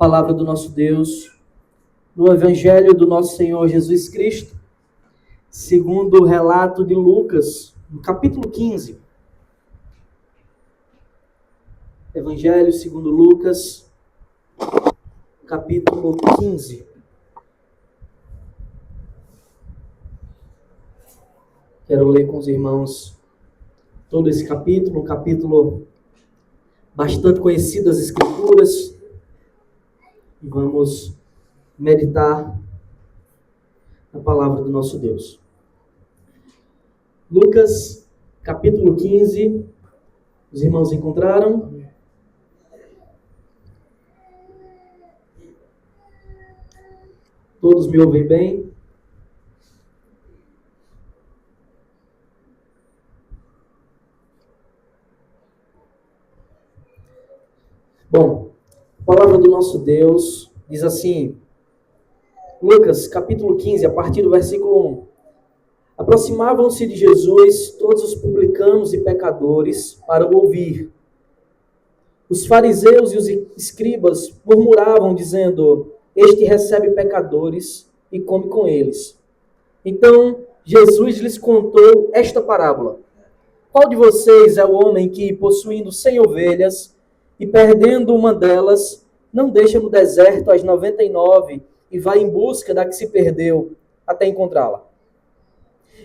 palavra do nosso Deus, no Evangelho do nosso Senhor Jesus Cristo, segundo o relato de Lucas, no capítulo 15. Evangelho segundo Lucas, capítulo 15. Quero ler com os irmãos todo esse capítulo, um capítulo bastante conhecido das Escrituras, e vamos meditar na palavra do nosso Deus. Lucas, capítulo 15, os irmãos encontraram? Todos me ouvem bem? Bom, a palavra do nosso Deus diz assim, Lucas, capítulo 15, a partir do versículo 1. Aproximavam-se de Jesus todos os publicanos e pecadores para o ouvir. Os fariseus e os escribas murmuravam, dizendo, este recebe pecadores e come com eles. Então, Jesus lhes contou esta parábola. Qual de vocês é o homem que, possuindo 100 ovelhas, e perdendo uma delas, não deixa no deserto as 99 e vai em busca da que se perdeu até encontrá-la?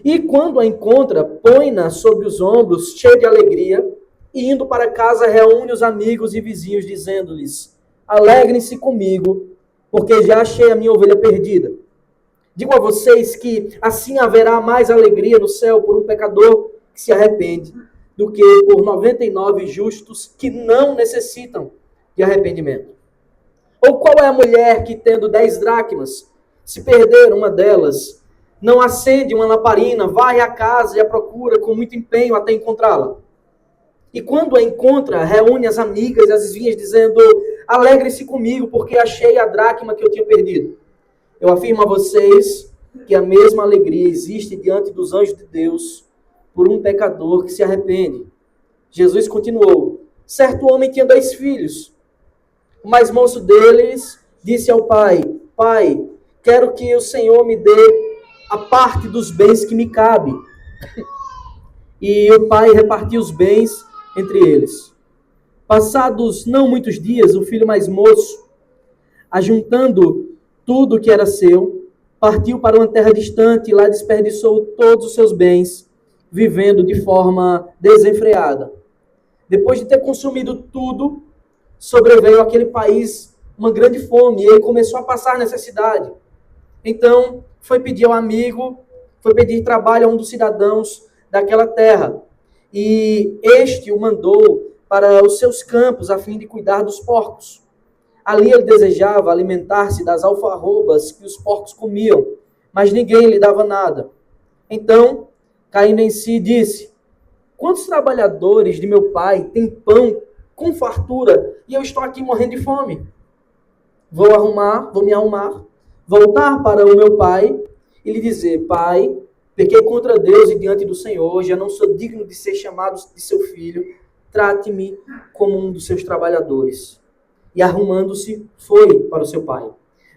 E quando a encontra, põe-na sobre os ombros, cheio de alegria, e indo para casa reúne os amigos e vizinhos, dizendo-lhes, alegrem-se comigo, porque já achei a minha ovelha perdida. Digo a vocês que assim haverá mais alegria no céu por um pecador que se arrepende, do que por 99 justos que não necessitam de arrependimento. Ou qual é a mulher que, tendo 10 dracmas, se perder uma delas, não acende uma lamparina, vai à casa e a procura com muito empenho até encontrá-la? E quando a encontra, reúne as amigas e as vizinhas, dizendo, alegre-se comigo, porque achei a dracma que eu tinha perdido. Eu afirmo a vocês que a mesma alegria existe diante dos anjos de Deus por um pecador que se arrepende. Jesus continuou, certo homem tinha 2 filhos. O mais moço deles disse ao pai, pai, quero que o Senhor me dê a parte dos bens que me cabe. E o pai repartiu os bens entre eles. Passados não muitos dias, o filho mais moço, ajuntando tudo que era seu, partiu para uma terra distante e lá desperdiçou todos os seus bens, vivendo de forma desenfreada. Depois de ter consumido tudo, sobreveio àquele país uma grande fome e ele começou a passar necessidade. Então, foi pedir ao amigo, foi pedir trabalho a um dos cidadãos daquela terra. E este o mandou para os seus campos a fim de cuidar dos porcos. Ali ele desejava alimentar-se das alfarrobas que os porcos comiam, mas ninguém lhe dava nada. Então, caindo em si, disse, quantos trabalhadores de meu pai têm pão com fartura e eu estou aqui morrendo de fome? Vou me arrumar, voltar para o meu pai e lhe dizer, pai, pequei contra Deus e diante do Senhor, já não sou digno de ser chamado de seu filho, trate-me como um dos seus trabalhadores. E arrumando-se, foi para o seu pai.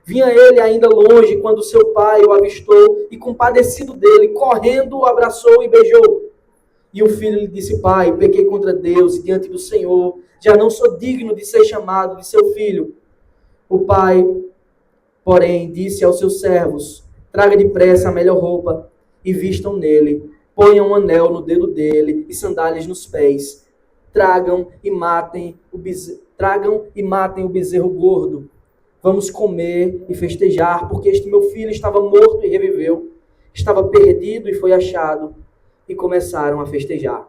Vinha ele ainda longe quando seu pai o avistou e, compadecido dele, correndo, o abraçou e beijou. E o filho lhe disse, pai, pequei contra Deus e diante do Senhor, já não sou digno de ser chamado de seu filho. O pai, porém, disse aos seus servos, traga depressa a melhor roupa e vistam nele, ponham um anel no dedo dele e sandálias nos pés. Tragam e matem o bezerro gordo. Vamos comer e festejar, porque este meu filho estava morto e reviveu, estava perdido e foi achado, e começaram a festejar.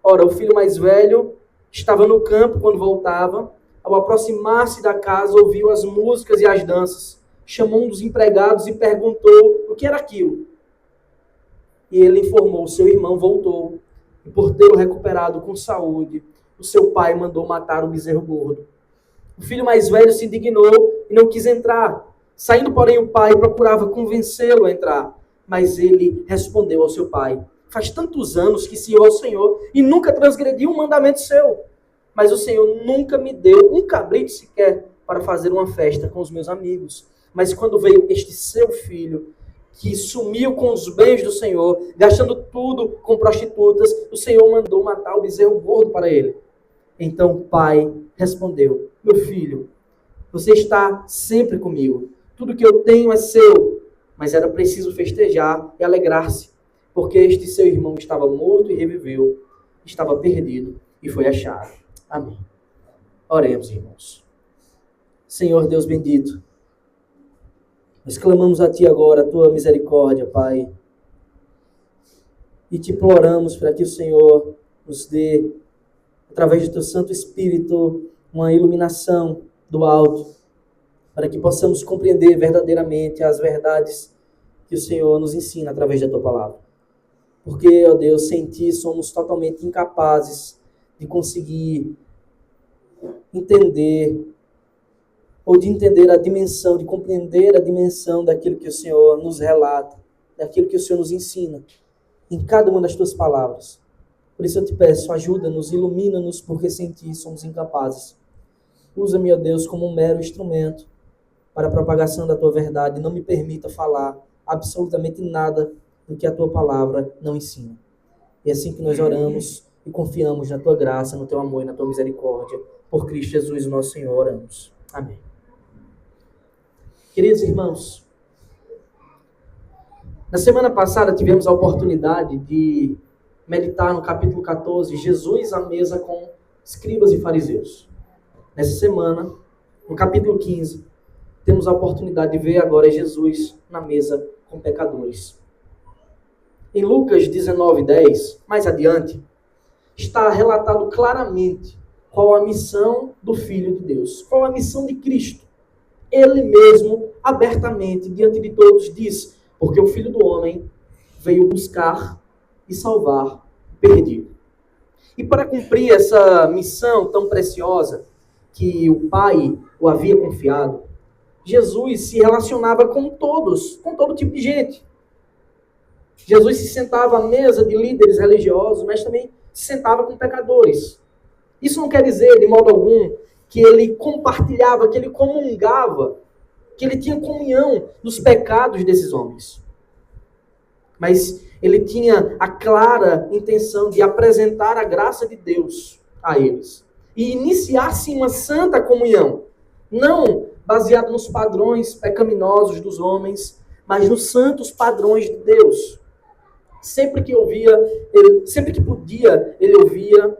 Ora, o filho mais velho estava no campo quando voltava, ao aproximar-se da casa, ouviu as músicas e as danças, chamou um dos empregados e perguntou o que era aquilo. E ele informou, seu irmão voltou, e por tê-lo recuperado com saúde, o seu pai mandou matar o bezerro gordo. O filho mais velho se indignou e não quis entrar. Saindo, porém, o pai procurava convencê-lo a entrar. Mas ele respondeu ao seu pai, faz tantos anos que sirvo ao Senhor e nunca transgredi um mandamento seu. Mas o Senhor nunca me deu um cabrito sequer para fazer uma festa com os meus amigos. Mas quando veio este seu filho, que sumiu com os bens do Senhor, gastando tudo com prostitutas, o Senhor mandou matar o bezerro gordo para ele. Então o pai respondeu: meu filho, você está sempre comigo. Tudo que eu tenho é seu. Mas era preciso festejar e alegrar-se, porque este seu irmão estava morto e reviveu, estava perdido e foi achado. Amém. Oremos, irmãos. Senhor Deus bendito, nós clamamos a Ti agora, a Tua misericórdia, Pai, e Te imploramos para que o Senhor nos dê, através do Teu Santo Espírito, uma iluminação do alto, para que possamos compreender verdadeiramente as verdades que o Senhor nos ensina através da Tua palavra. Porque, ó Deus, sem Ti somos totalmente incapazes de conseguir entender, ou de entender a dimensão, de compreender a dimensão daquilo que o Senhor nos relata, daquilo que o Senhor nos ensina, em cada uma das Tuas palavras. Por isso eu te peço, ajuda-nos, ilumina-nos, porque sem Ti somos incapazes. Usa-me, ó Deus, como um mero instrumento para a propagação da Tua verdade. Não me permita falar absolutamente nada do que a Tua palavra não ensina. E é assim que nós oramos e confiamos na Tua graça, no Teu amor e na Tua misericórdia. Por Cristo Jesus, o nosso Senhor, oramos. Amém. Queridos irmãos, na semana passada tivemos a oportunidade de meditar no capítulo 14, Jesus à mesa com escribas e fariseus. Nessa semana, no capítulo 15, temos a oportunidade de ver agora Jesus na mesa com pecadores. Em Lucas 19:10, mais adiante, está relatado claramente qual a missão do Filho de Deus, qual a missão de Cristo. Ele mesmo, abertamente, diante de todos, diz: porque o Filho do Homem veio buscar e salvar o perdido. E para cumprir essa missão tão preciosa que o Pai o havia confiado, Jesus se relacionava com todos, com todo tipo de gente. Jesus se sentava à mesa de líderes religiosos, mas também se sentava com pecadores. Isso não quer dizer, de modo algum, que ele compartilhava, que ele comungava, que ele tinha comunhão nos pecados desses homens. Mas ele tinha a clara intenção de apresentar a graça de Deus a eles. E iniciar-se uma santa comunhão, não baseada nos padrões pecaminosos dos homens, mas nos santos padrões de Deus. Sempre que podia, ele ouvia,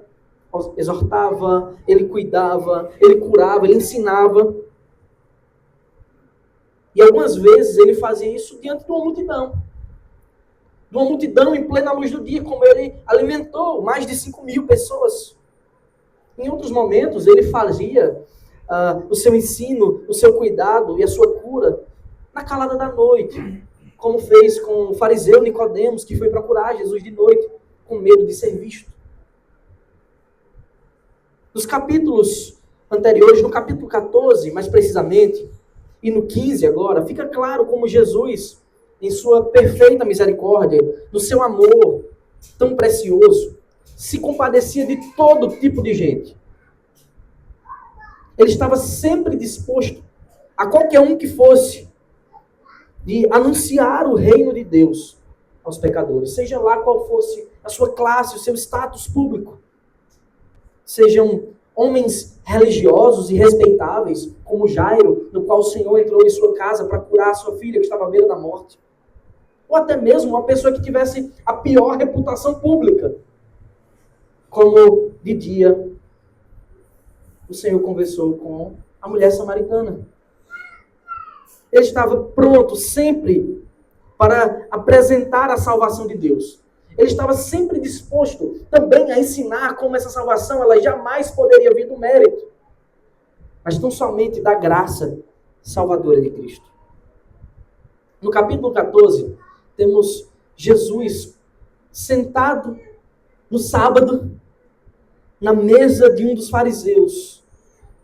exortava, ele cuidava, ele curava, ele ensinava. E algumas vezes ele fazia isso diante de uma multidão. De uma multidão em plena luz do dia, como ele alimentou mais de 5.000 pessoas. Em outros momentos, ele fazia o seu ensino, o seu cuidado e a sua cura na calada da noite, como fez com o fariseu Nicodemos, que foi procurar Jesus de noite, com medo de ser visto. Nos capítulos anteriores, no capítulo 14, mais precisamente, e no 15 agora, fica claro como Jesus, em sua perfeita misericórdia, no seu amor tão precioso, se compadecia de todo tipo de gente. Ele estava sempre disposto, a qualquer um que fosse, de anunciar o reino de Deus aos pecadores, seja lá qual fosse a sua classe, o seu status público. Sejam homens religiosos e respeitáveis, como Jairo, no qual o Senhor entrou em sua casa para curar a sua filha que estava à beira da morte. Ou até mesmo uma pessoa que tivesse a pior reputação pública, como de dia o Senhor conversou com a mulher samaritana. Ele estava pronto sempre para apresentar a salvação de Deus. Ele estava sempre disposto também a ensinar como essa salvação ela jamais poderia vir do mérito, mas tão somente da graça salvadora de Cristo. No capítulo 14, temos Jesus sentado no sábado na mesa de um dos fariseus,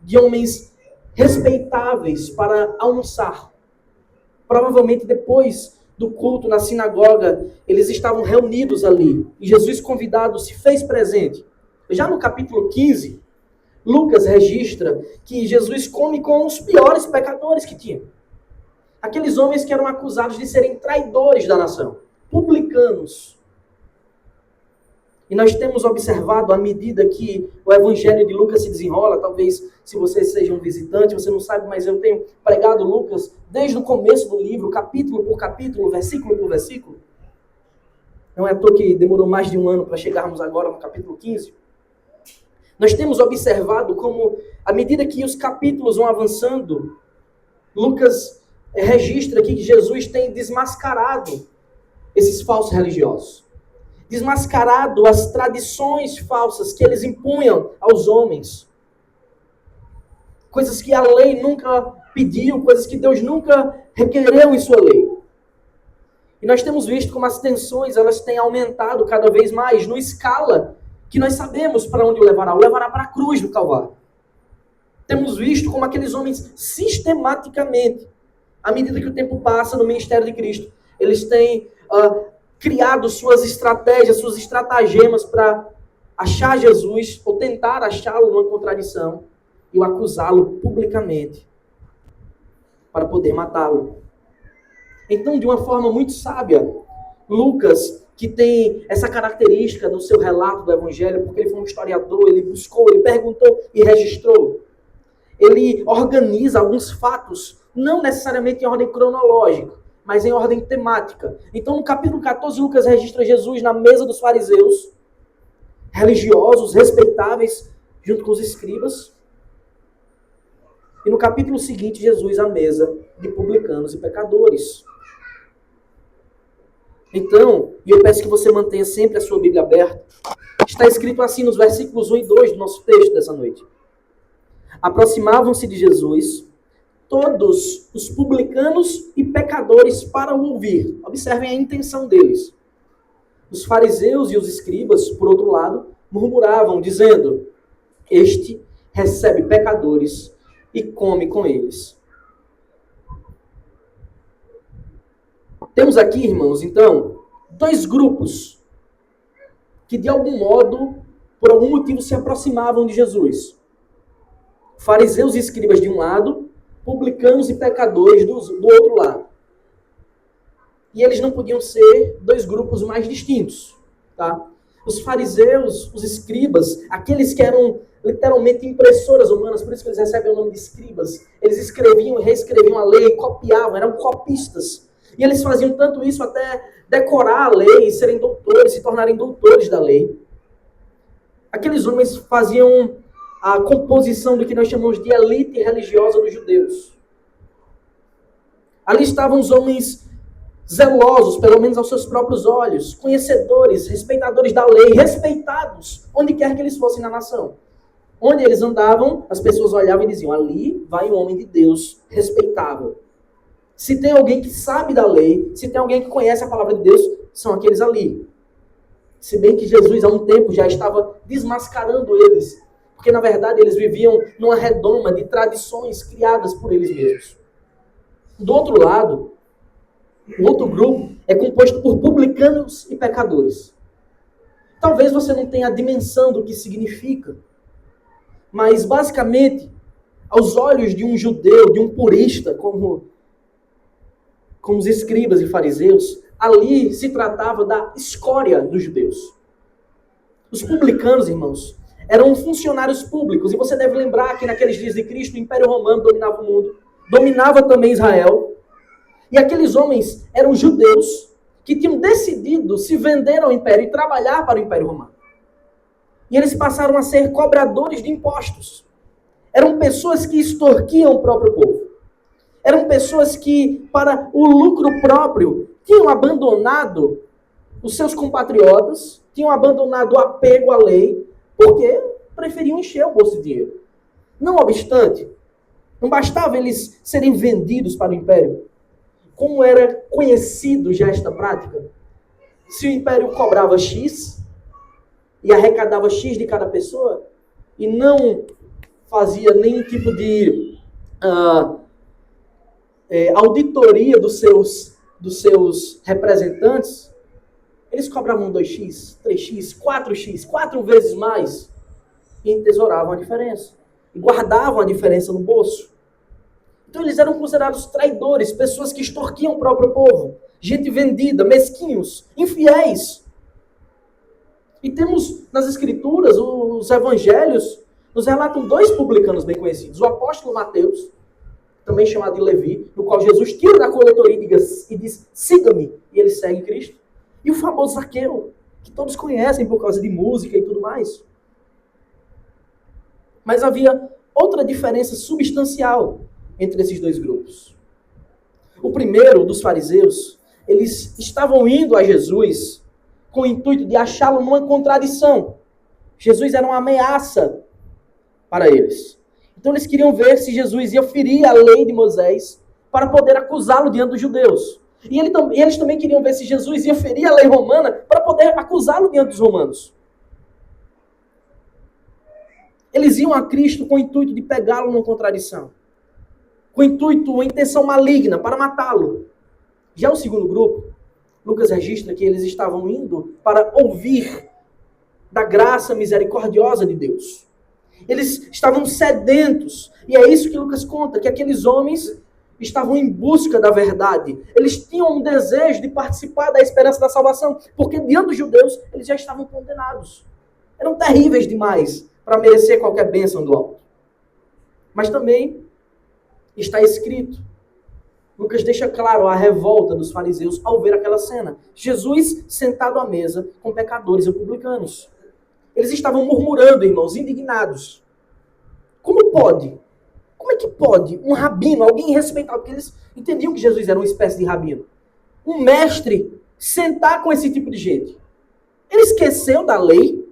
de homens respeitáveis, para almoçar. Provavelmente depois do culto na sinagoga, eles estavam reunidos ali. E Jesus, convidado, se fez presente. Já no capítulo 15, Lucas registra que Jesus come com os piores pecadores que tinha. Aqueles homens que eram acusados de serem traidores da nação, publicanos. E nós temos observado, à medida que o Evangelho de Lucas se desenrola, talvez se você seja um visitante, você não sabe, mas eu tenho pregado Lucas desde o começo do livro, capítulo por capítulo, versículo por versículo. Não é à toa que demorou mais de um ano para chegarmos agora no capítulo 15. Nós temos observado como, à medida que os capítulos vão avançando, Lucas registra aqui que Jesus tem desmascarado esses falsos religiosos. Desmascarado as tradições falsas que eles impunham aos homens. Coisas que a lei nunca pediu, coisas que Deus nunca requereu em sua lei. E nós temos visto como as tensões elas têm aumentado cada vez mais, numa escala que nós sabemos para onde o levará para a cruz do Calvário. Temos visto como aqueles homens sistematicamente, à medida que o tempo passa no ministério de Cristo, eles têm criado suas estratégias, suas estratagemas para achar Jesus, ou tentar achá-lo numa contradição, e o acusá-lo publicamente, para poder matá-lo. Então, de uma forma muito sábia, Lucas, que tem essa característica no seu relato do Evangelho, porque ele foi um historiador, ele buscou, ele perguntou e registrou. Ele organiza alguns fatos, não necessariamente em ordem cronológica, mas em ordem temática. Então, no capítulo 14, Lucas registra Jesus na mesa dos fariseus, religiosos, respeitáveis, junto com os escribas. E no capítulo seguinte, Jesus à mesa de publicanos e pecadores. Então, e eu peço que você mantenha sempre a sua Bíblia aberta, está escrito assim nos versículos 1 e 2 do nosso texto dessa noite. Aproximavam-se de Jesus todos os publicanos e pecadores para o ouvir. Observem a intenção deles. Os fariseus e os escribas, por outro lado, murmuravam, dizendo: este recebe pecadores e come com eles. Temos aqui, irmãos, então, dois grupos que, de algum modo, por algum motivo, se aproximavam de Jesus. Fariseus e escribas de um lado, publicanos e pecadores do outro lado. E eles não podiam ser dois grupos mais distintos. Tá? Os fariseus, os escribas, aqueles que eram literalmente impressoras humanas, por isso que eles recebem o nome de escribas, eles escreviam e reescreviam a lei, copiavam, eram copistas. E eles faziam tanto isso até decorar a lei, serem doutores, se tornarem doutores da lei. Aqueles homens faziam a composição do que nós chamamos de elite religiosa dos judeus. Ali estavam os homens zelosos, pelo menos aos seus próprios olhos, conhecedores, respeitadores da lei, respeitados, onde quer que eles fossem na nação. Onde eles andavam, as pessoas olhavam e diziam: ali vai um homem de Deus respeitável. Se tem alguém que sabe da lei, se tem alguém que conhece a palavra de Deus, são aqueles ali. Se bem que Jesus, há um tempo, já estava desmascarando eles, porque, na verdade, eles viviam numa redoma de tradições criadas por eles mesmos. Do outro lado, o outro grupo é composto por publicanos e pecadores. Talvez você não tenha a dimensão do que significa, mas, basicamente, aos olhos de um judeu, de um purista, como os escribas e fariseus, ali se tratava da escória dos judeus. Os publicanos, irmãos, eram funcionários públicos, e você deve lembrar que naqueles dias de Cristo o Império Romano dominava o mundo, dominava também Israel, e aqueles homens eram judeus que tinham decidido se vender ao Império e trabalhar para o Império Romano. E eles passaram a ser cobradores de impostos. Eram pessoas que extorquiam o próprio povo. Eram pessoas que, para o lucro próprio, tinham abandonado os seus compatriotas, tinham abandonado o apego à lei, porque preferiam encher o bolso de dinheiro. Não obstante, não bastava eles serem vendidos para o Império. Como era conhecido já esta prática? Se o Império cobrava X e arrecadava X de cada pessoa, e não fazia nenhum tipo de auditoria dos seus representantes, eles cobravam 2x, 3x, 4x, 4 vezes mais. e entesouravam a diferença. E guardavam a diferença no bolso. Então eles eram considerados traidores, pessoas que extorquiam o próprio povo. Gente vendida, mesquinhos, infiéis. E temos nas Escrituras, os Evangelhos, nos relatam dois publicanos bem conhecidos. O apóstolo Mateus, também chamado de Levi, no qual Jesus tira da coletoria e diz, siga-me, e ele segue Cristo. E o famoso Zaqueu, que todos conhecem por causa de música e tudo mais. Mas havia outra diferença substancial entre esses dois grupos. O primeiro, dos fariseus, eles estavam indo a Jesus com o intuito de achá-lo numa contradição. Jesus era uma ameaça para eles. Então eles queriam ver se Jesus ia ferir a lei de Moisés para poder acusá-lo diante dos judeus. E eles também queriam ver se Jesus ia ferir a lei romana para poder acusá-lo diante dos romanos. Eles iam a Cristo com o intuito de pegá-lo numa contradição. Com o intuito, uma intenção maligna para matá-lo. Já o segundo grupo, Lucas registra que eles estavam indo para ouvir da graça misericordiosa de Deus. Eles estavam sedentos. E é isso que Lucas conta, que aqueles homens estavam em busca da verdade. Eles tinham um desejo de participar da esperança da salvação, porque diante dos judeus eles já estavam condenados. Eram terríveis demais para merecer qualquer bênção do alto. Mas também está escrito, Lucas deixa claro a revolta dos fariseus ao ver aquela cena. Jesus sentado à mesa com pecadores e publicanos. Eles estavam murmurando, irmãos, indignados. Como pode? Como é que pode um rabino, alguém respeitável, porque eles entendiam que Jesus era uma espécie de rabino, um mestre, sentar com esse tipo de gente? Ele esqueceu da lei.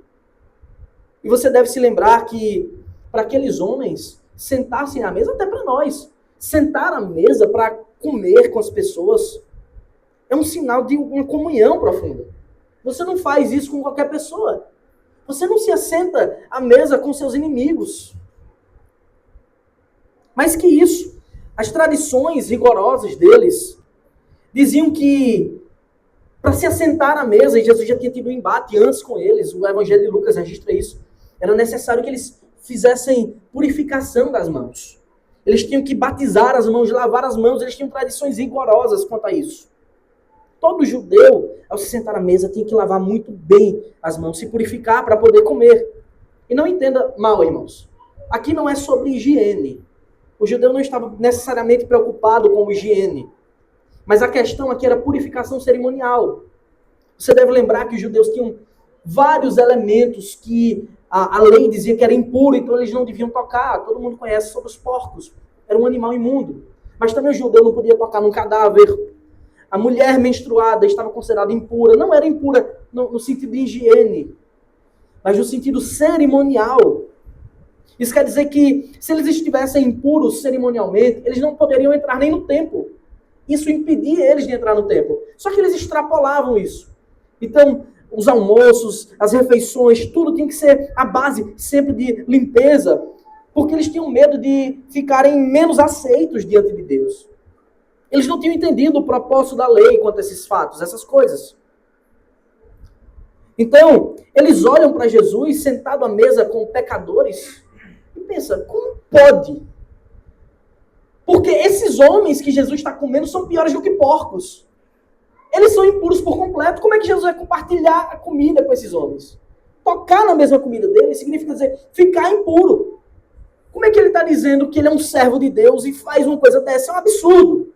E você deve se lembrar que para aqueles homens sentar-se à mesa, até para nós, sentar à mesa para comer com as pessoas é um sinal de uma comunhão profunda. Você não faz isso com qualquer pessoa. Você não se assenta à mesa com seus inimigos. Mais que isso, as tradições rigorosas deles diziam que para se assentar à mesa, e Jesus já tinha tido um embate antes com eles, o Evangelho de Lucas registra isso, era necessário que eles fizessem purificação das mãos. Eles tinham que batizar as mãos, lavar as mãos, eles tinham tradições rigorosas quanto a isso. Todo judeu, ao se sentar à mesa, tinha que lavar muito bem as mãos, se purificar para poder comer. E não entenda mal, irmãos. Aqui não é sobre higiene. O judeu não estava necessariamente preocupado com higiene. Mas a questão aqui era purificação cerimonial. Você deve lembrar que os judeus tinham vários elementos que a lei dizia que era impuro, então eles não deviam tocar. Todo mundo conhece sobre os porcos. Era um animal imundo. Mas também o judeu não podia tocar num cadáver. A mulher menstruada estava considerada impura. Não era impura no sentido de higiene, mas no sentido cerimonial. Isso quer dizer que se eles estivessem impuros cerimonialmente, eles não poderiam entrar nem no templo. Isso impedia eles de entrar no templo. Só que eles extrapolavam isso. Então, os almoços, as refeições, tudo tinha que ser a base sempre de limpeza, porque eles tinham medo de ficarem menos aceitos diante de Deus. Eles não tinham entendido o propósito da lei quanto a esses fatos, essas coisas. Então, eles olham para Jesus sentado à mesa com pecadores e pensam, como pode? Porque esses homens que Jesus está comendo são piores do que porcos. Eles são impuros por completo. Como é que Jesus vai compartilhar a comida com esses homens? Tocar na mesma comida deles significa dizer, ficar impuro. Como é que ele está dizendo que ele é um servo de Deus e faz uma coisa dessa? É um absurdo.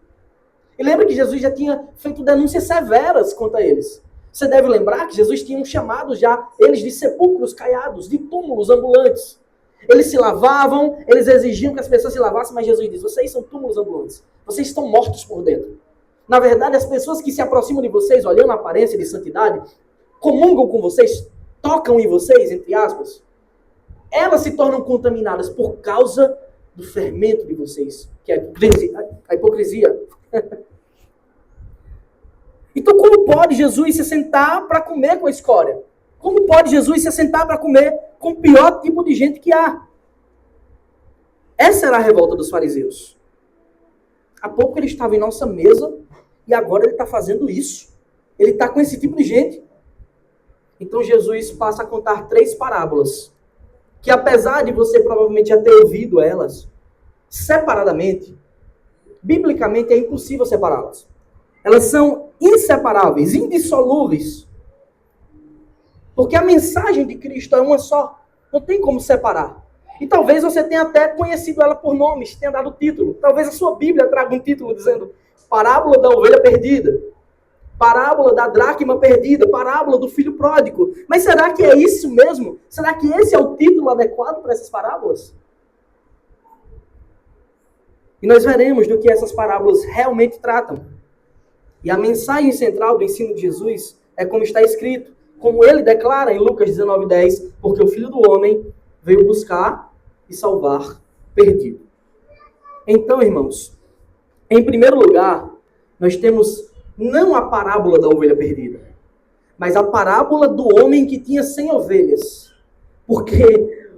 E lembra que Jesus já tinha feito denúncias severas contra eles. Você deve lembrar que Jesus tinha chamado já eles de sepulcros caiados, de túmulos ambulantes. Eles se lavavam, eles exigiam que as pessoas se lavassem, mas Jesus diz, vocês são túmulos ambulantes. Vocês estão mortos por dentro. Na verdade, as pessoas que se aproximam de vocês, olhando a aparência de santidade, comungam com vocês, tocam em vocês, entre aspas, elas se tornam contaminadas por causa do fermento de vocês, que é a hipocrisia. Então, como pode Jesus se sentar para comer com a escória? Como pode Jesus se sentar para comer com o pior tipo de gente que há? Essa era a revolta dos fariseus. Há pouco ele estava em nossa mesa e agora ele está fazendo isso. Ele está com esse tipo de gente. Então Jesus passa a contar 3 parábolas que apesar de você provavelmente já ter ouvido elas separadamente, biblicamente é impossível separá-las. Elas são inseparáveis, indissolúveis. Porque a mensagem de Cristo é uma só. Não tem como separar. E talvez você tenha até conhecido ela por nomes, tenha dado título. Talvez a sua Bíblia traga um título dizendo Parábola da Ovelha Perdida, Parábola da Dracma Perdida, Parábola do Filho Pródigo. Mas será que é isso mesmo? Será que esse é o título adequado para essas parábolas? E nós veremos do que essas parábolas realmente tratam. E a mensagem central do ensino de Jesus é como está escrito, como ele declara em Lucas 19:10, porque o Filho do Homem veio buscar e salvar perdido. Então, irmãos, em primeiro lugar, nós temos não a parábola da ovelha perdida, mas a parábola do homem que tinha 100 ovelhas. Porque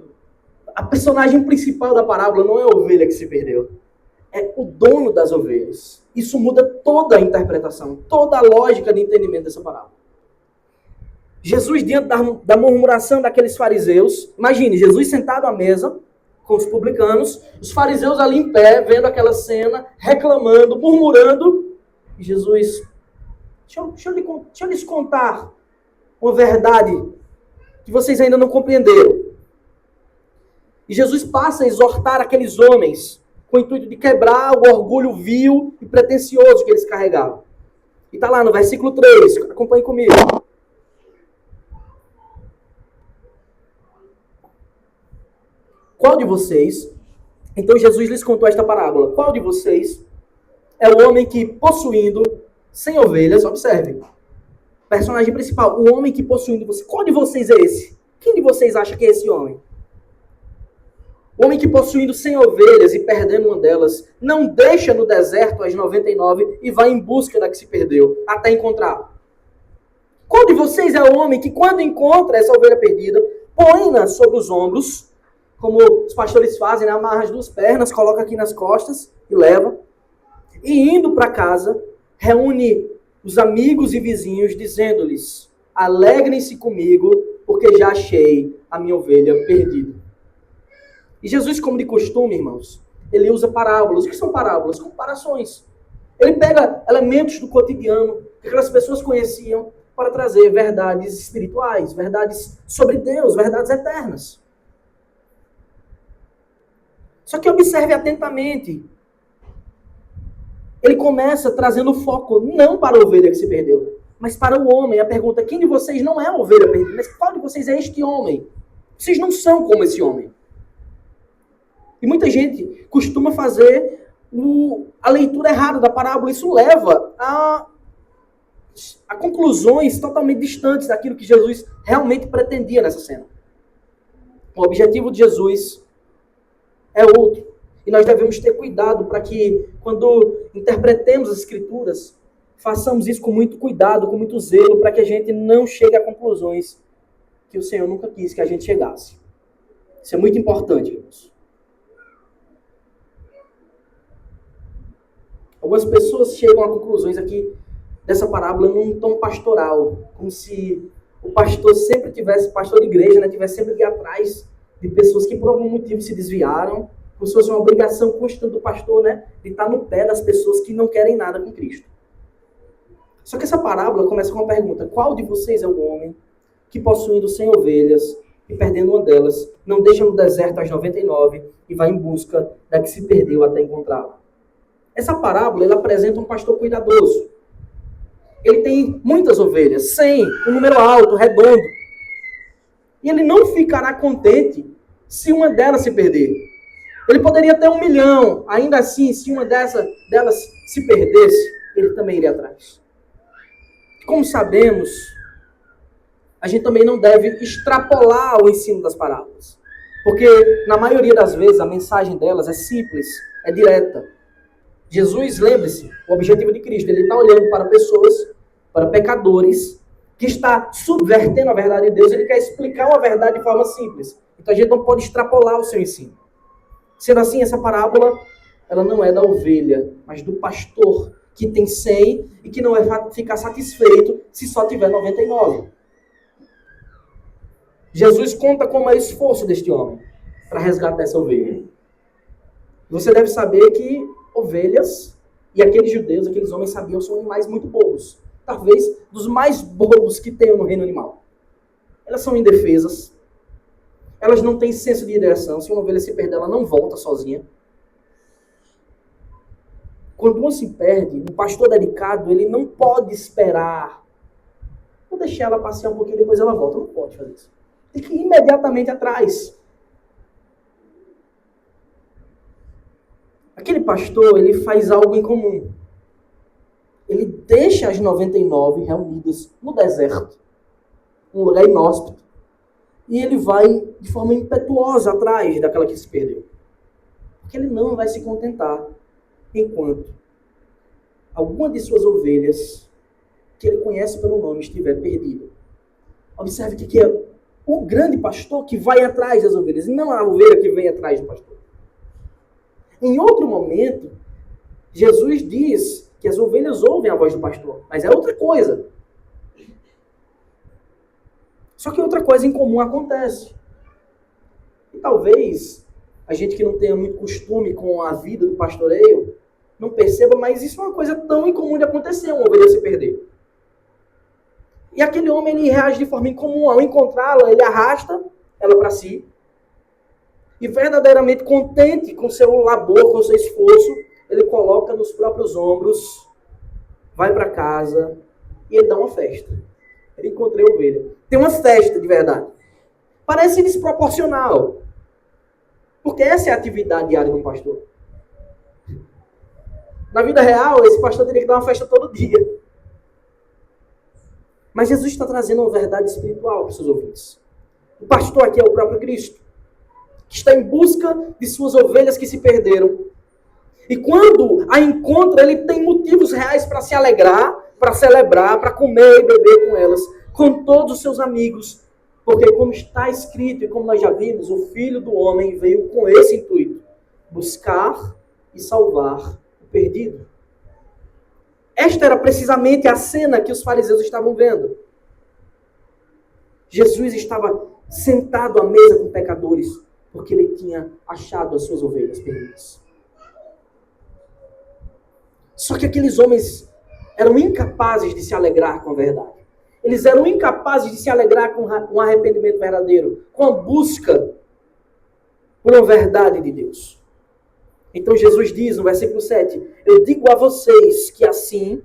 a personagem principal da parábola não é a ovelha que se perdeu, é o dono das ovelhas. Isso muda toda a interpretação, toda a lógica de entendimento dessa parábola. Jesus, diante da murmuração daqueles fariseus, imagine, Jesus sentado à mesa com os publicanos, os fariseus ali em pé, vendo aquela cena, reclamando, murmurando, e Jesus, deixa eu lhes contar uma verdade que vocês ainda não compreenderam. E Jesus passa a exortar aqueles homens com o intuito de quebrar o orgulho vil e pretensioso que eles carregavam. E está lá no versículo 3, acompanhe comigo. Qual de vocês, então Jesus lhes contou esta parábola, qual de vocês é o homem que, possuindo 100 ovelhas, observe, personagem principal, o homem que possuindo você, qual de vocês é esse? Quem de vocês acha que é esse homem? O homem que possuindo 100 ovelhas e perdendo uma delas, não deixa no deserto as 99 e vai em busca da que se perdeu, até encontrá-la. Qual de vocês é o homem que, quando encontra essa ovelha perdida, põe-na sobre os ombros, como os pastores fazem, né? Amarra as duas pernas, coloca aqui nas costas e leva. E indo para casa, reúne os amigos e vizinhos, dizendo-lhes, alegrem-se comigo, porque já achei a minha ovelha perdida. E Jesus, como de costume, irmãos, ele usa parábolas. O que são parábolas? Comparações. Ele pega elementos do cotidiano que aquelas pessoas conheciam para trazer verdades espirituais, verdades sobre Deus, verdades eternas. Só que observe atentamente. Ele começa trazendo foco não para a ovelha que se perdeu, mas para o homem. A pergunta, quem de vocês não é a ovelha perdida? Mas qual de vocês é este homem? Vocês não são como esse homem. E muita gente costuma fazer a leitura errada da parábola. Isso leva a conclusões totalmente distantes daquilo que Jesus realmente pretendia nessa cena. O objetivo de Jesus é outro. E nós devemos ter cuidado para que, quando interpretemos as Escrituras, façamos isso com muito cuidado, com muito zelo, para que a gente não chegue a conclusões que o Senhor nunca quis que a gente chegasse. Isso é muito importante, irmãos. Algumas pessoas chegam a conclusões aqui dessa parábola num tom pastoral, como se o pastor sempre tivesse, pastor de igreja, né, tivesse sempre que ir atrás de pessoas que por algum motivo se desviaram, como se fosse uma obrigação constante do pastor, né, de estar no pé das pessoas que não querem nada com Cristo. Só que essa parábola começa com uma pergunta: qual de vocês é o homem que, possuindo 100 ovelhas e perdendo uma delas, não deixa no deserto as 99 e vai em busca da que se perdeu até encontrá-la? Essa parábola, ela apresenta um pastor cuidadoso. Ele tem muitas ovelhas, 100, um número alto, redondo. E ele não ficará contente se uma delas se perder. Ele poderia ter 1 milhão, ainda assim, se uma delas se perdesse, ele também iria atrás. Como sabemos, a gente também não deve extrapolar o ensino das parábolas. Porque, na maioria das vezes, a mensagem delas é simples, é direta. Jesus, lembre-se, o objetivo de Cristo, ele está olhando para pessoas, para pecadores, que está subvertendo a verdade de Deus, ele quer explicar uma verdade de forma simples. Então a gente não pode extrapolar o seu ensino. Sendo assim, essa parábola, ela não é da ovelha, mas do pastor, que tem 100 e que não vai ficar satisfeito se só tiver 99. Jesus conta como é o esforço deste homem para resgatar essa ovelha. Você deve saber que ovelhas e aqueles judeus, aqueles homens sabiam, são animais muito bobos. Talvez dos mais bobos que tenham no reino animal. Elas são indefesas. Elas não têm senso de direção. Se uma ovelha se perder, ela não volta sozinha. Quando uma se perde, um pastor dedicado, ele não pode esperar. Vou deixar ela passear um pouquinho, depois ela volta. Não pode fazer isso. Tem que ir imediatamente atrás. Aquele pastor, ele faz algo em comum. Ele deixa as 99 reunidas no deserto, um lugar inóspito, e ele vai de forma impetuosa atrás daquela que se perdeu. Porque ele não vai se contentar enquanto alguma de suas ovelhas, que ele conhece pelo nome, estiver perdida. Observe que aqui é o grande pastor que vai atrás das ovelhas, e não a ovelha que vem atrás do pastor. Em outro momento, Jesus diz que as ovelhas ouvem a voz do pastor, mas é outra coisa. Só que outra coisa em comum acontece. E talvez a gente que não tenha muito costume com a vida do pastoreio não perceba, mas isso é uma coisa tão incomum de acontecer, uma ovelha se perder. E aquele homem, ele reage de forma incomum. Ao encontrá-la, ele arrasta ela para si. E verdadeiramente contente com seu labor, com seu esforço, ele coloca nos próprios ombros, vai para casa e ele dá uma festa. Ele encontrou a ovelha. Tem uma festa de verdade. Parece desproporcional. Porque essa é a atividade diária de um pastor. Na vida real, esse pastor teria que dar uma festa todo dia. Mas Jesus está trazendo uma verdade espiritual para os seus ouvintes. O pastor aqui é o próprio Cristo, que está em busca de suas ovelhas que se perderam. E quando a encontra, ele tem motivos reais para se alegrar, para celebrar, para comer e beber com elas, com todos os seus amigos. Porque como está escrito, e como nós já vimos, o Filho do Homem veio com esse intuito: buscar e salvar o perdido. Esta era precisamente a cena que os fariseus estavam vendo. Jesus estava sentado à mesa com pecadores, porque ele tinha achado as suas ovelhas perdidas. Só que aqueles homens eram incapazes de se alegrar com a verdade. Eles eram incapazes de se alegrar com um arrependimento verdadeiro, com a busca por uma verdade de Deus. Então Jesus diz no versículo 7, eu digo a vocês que assim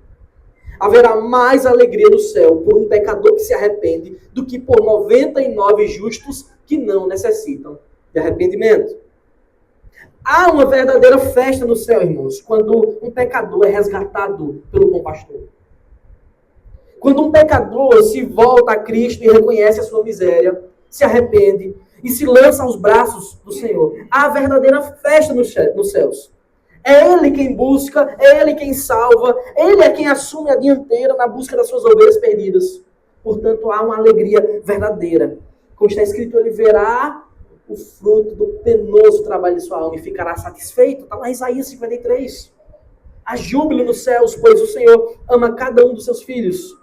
haverá mais alegria no céu por um pecador que se arrepende do que por 99 justos que não necessitam de arrependimento. Há uma verdadeira festa no céu, irmãos, quando um pecador é resgatado pelo bom pastor. Quando um pecador se volta a Cristo e reconhece a sua miséria, se arrepende e se lança aos braços do Senhor. Há verdadeira festa nos céus. É Ele quem busca, é Ele quem salva, Ele é quem assume a dianteira na busca das suas ovelhas perdidas. Portanto, há uma alegria verdadeira. Como está escrito, Ele verá o fruto do penoso trabalho de sua alma e ficará satisfeito. Está lá em Isaías 53. Há júbilo nos céus, pois o Senhor ama cada um dos seus filhos.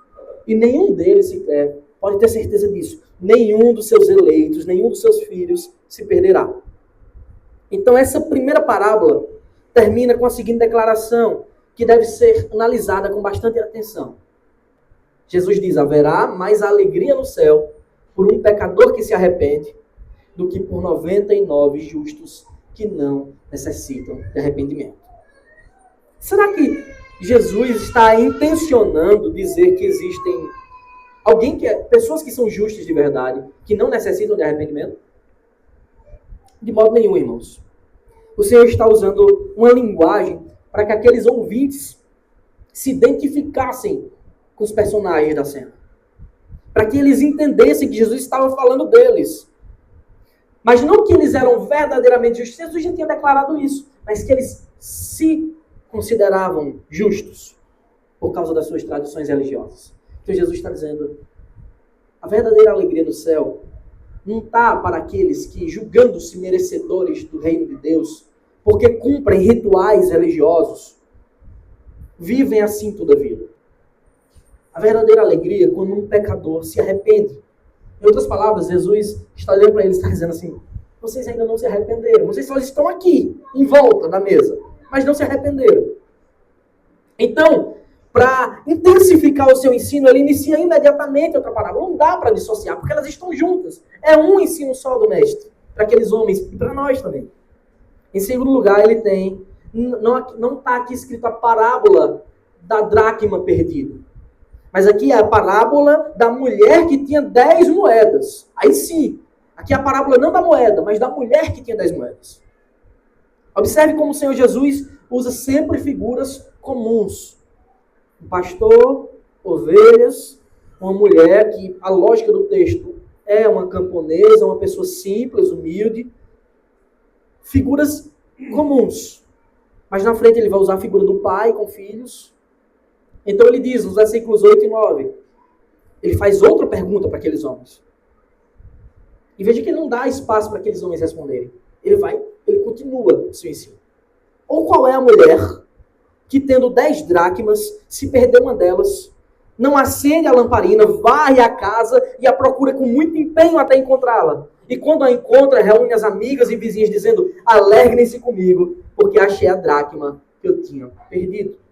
E nenhum deles sequer, pode ter certeza disso, nenhum dos seus eleitos, nenhum dos seus filhos se perderá. Então essa primeira parábola termina com a seguinte declaração, que deve ser analisada com bastante atenção. Jesus diz, haverá mais alegria no céu por um pecador que se arrepende do que por 99 justos que não necessitam de arrependimento. Será que Jesus está intencionando dizer que existem pessoas que são justas de verdade, que não necessitam de arrependimento? De modo nenhum, irmãos. O Senhor está usando uma linguagem para que aqueles ouvintes se identificassem com os personagens da cena. Para que eles entendessem que Jesus estava falando deles. Mas não que eles eram verdadeiramente justos, Jesus já tinha declarado isso, mas que eles se consideravam justos por causa das suas tradições religiosas. Então Jesus está dizendo, a verdadeira alegria no céu não está para aqueles que, julgando-se merecedores do reino de Deus, porque cumprem rituais religiosos, vivem assim toda a vida. A verdadeira alegria é quando um pecador se arrepende. Em outras palavras, Jesus está olhando para eles e está dizendo assim, vocês ainda não se arrependeram. Vocês só estão aqui, em volta da mesa, mas não se arrependeram. Então, para intensificar o seu ensino, ele inicia imediatamente outra parábola. Não dá para dissociar, porque elas estão juntas. É um ensino só do mestre, para aqueles homens e para nós também. Em segundo lugar, ele tem, não está aqui escrita a parábola da dracma perdida. Mas aqui é a parábola da mulher que tinha 10 moedas. Aí sim, aqui é a parábola não da moeda, mas da mulher que tinha 10 moedas. Observe como o Senhor Jesus usa sempre figuras comuns. Um pastor, ovelhas, uma mulher que a lógica do texto é uma camponesa, uma pessoa simples, humilde. Figuras comuns. Mas na frente ele vai usar a figura do pai com filhos. Então ele diz, nos versículos 8 e 9, ele faz outra pergunta para aqueles homens. E veja que ele não dá espaço para aqueles homens responderem. Ele continua o seu ensino. Ou qual é a mulher que, tendo 10 dracmas, se perder uma delas, não acende a lamparina, varre a casa e a procura com muito empenho até encontrá-la? E quando a encontra, reúne as amigas e vizinhas dizendo, alegrem-se comigo, porque achei a dracma que eu tinha perdido.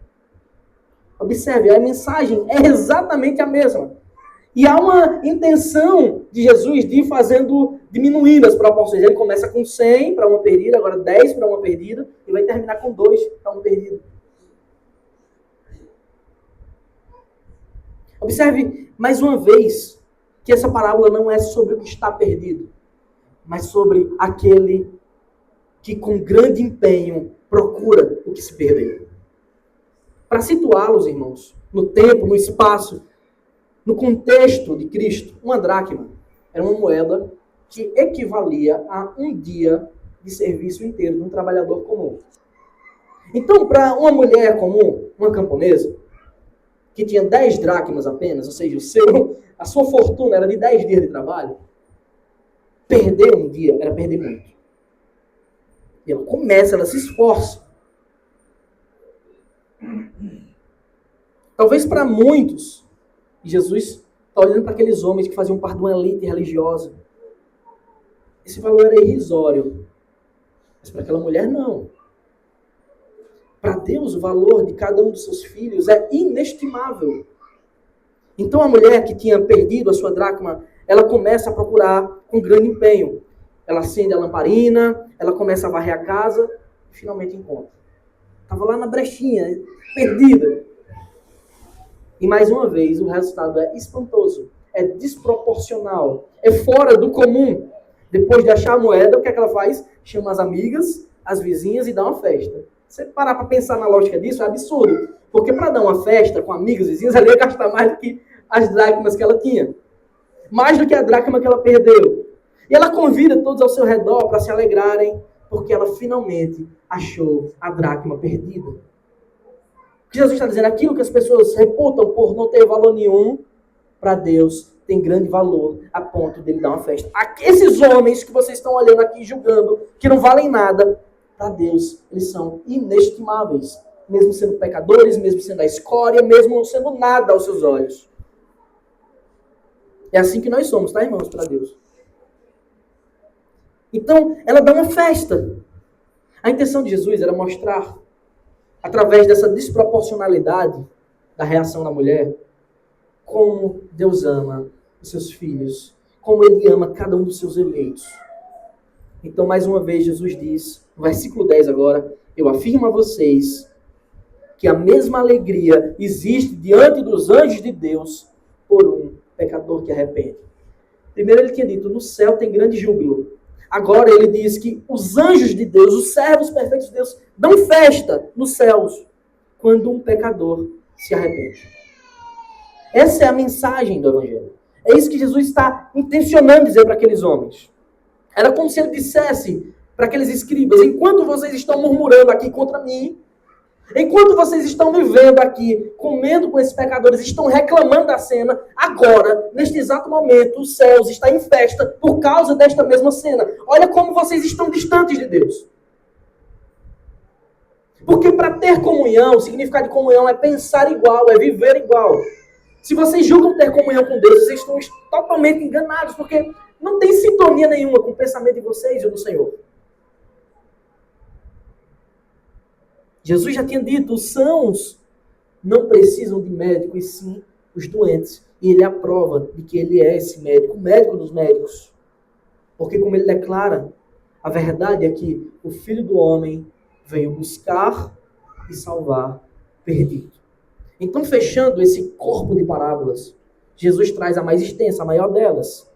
Observe, a mensagem é exatamente a mesma. E há uma intenção de Jesus de ir diminuindo as proporções. Ele começa com 100 para uma perdida, agora 10 para uma perdida, e vai terminar com 2 para uma perdida. Observe, mais uma vez, que essa parábola não é sobre o que está perdido, mas sobre aquele que com grande empenho procura o que se perdeu. Para situá-los, irmãos, no tempo, no espaço, no contexto de Cristo, uma dracma era uma moeda que equivalia a um dia de serviço inteiro de um trabalhador comum. Então, para uma mulher comum, uma camponesa, que tinha 10 dracmas apenas, ou seja, a sua fortuna era de 10 dias de trabalho, perder um dia era perder muito. E ela se esforça. Talvez para muitos, Jesus está olhando para aqueles homens que faziam parte de uma elite religiosa. Esse valor era irrisório. Mas para aquela mulher, não. Para Deus, o valor de cada um dos seus filhos é inestimável. Então a mulher que tinha perdido a sua dracma, ela começa a procurar com grande empenho. Ela acende a lamparina, ela começa a varrer a casa e finalmente encontra. Estava lá na brechinha, perdida. E mais uma vez, o resultado é espantoso, é desproporcional, é fora do comum. Depois de achar a moeda, o que é que ela faz? Chama as amigas, as vizinhas e dá uma festa. Você parar para pensar na lógica disso é absurdo. Porque para dar uma festa com amigas e vizinhas, ela ia gastar mais do que as dracmas que ela tinha. Mais do que a dracma que ela perdeu. E ela convida todos ao seu redor para se alegrarem, porque ela finalmente achou a dracma perdida. Jesus está dizendo, aquilo que as pessoas reputam por não ter valor nenhum, para Deus tem grande valor, a ponto dele dar uma festa. Esses homens que vocês estão olhando aqui, julgando, que não valem nada, para Deus, eles são inestimáveis. Mesmo sendo pecadores, mesmo sendo a escória, mesmo não sendo nada aos seus olhos. É assim que nós somos, tá, irmãos, para Deus. Então, ela dá uma festa. A intenção de Jesus era mostrar, através dessa desproporcionalidade da reação da mulher, como Deus ama os seus filhos, como Ele ama cada um dos seus eleitos. Então, mais uma vez, Jesus diz, no versículo 10 agora, eu afirmo a vocês que a mesma alegria existe diante dos anjos de Deus por um pecador que arrepende. Primeiro ele tinha dito, no céu tem grande júbilo. Agora ele diz que os anjos de Deus, os servos perfeitos de Deus, dão festa nos céus quando um pecador se arrepende. Essa é a mensagem do Evangelho. É isso que Jesus está intencionando dizer para aqueles homens. Era como se ele dissesse para aqueles escribas, enquanto vocês estão murmurando aqui contra mim, enquanto vocês estão me vendo aqui, comendo com esses pecadores, estão reclamando da cena, agora, neste exato momento, os céus estão em festa por causa desta mesma cena. Olha como vocês estão distantes de Deus. Porque para ter comunhão, o significado de comunhão é pensar igual, é viver igual. Se vocês julgam ter comunhão com Deus, vocês estão totalmente enganados, porque não tem sintonia nenhuma com o pensamento de vocês e do Senhor. Jesus já tinha dito, os sãos não precisam de médico, e sim os doentes. E ele é a prova de que ele é esse médico, o médico dos médicos. Porque como ele declara, a verdade é que o Filho do Homem veio buscar e salvar perdido. Então, fechando esse corpo de parábolas, Jesus traz a mais extensa, a maior delas.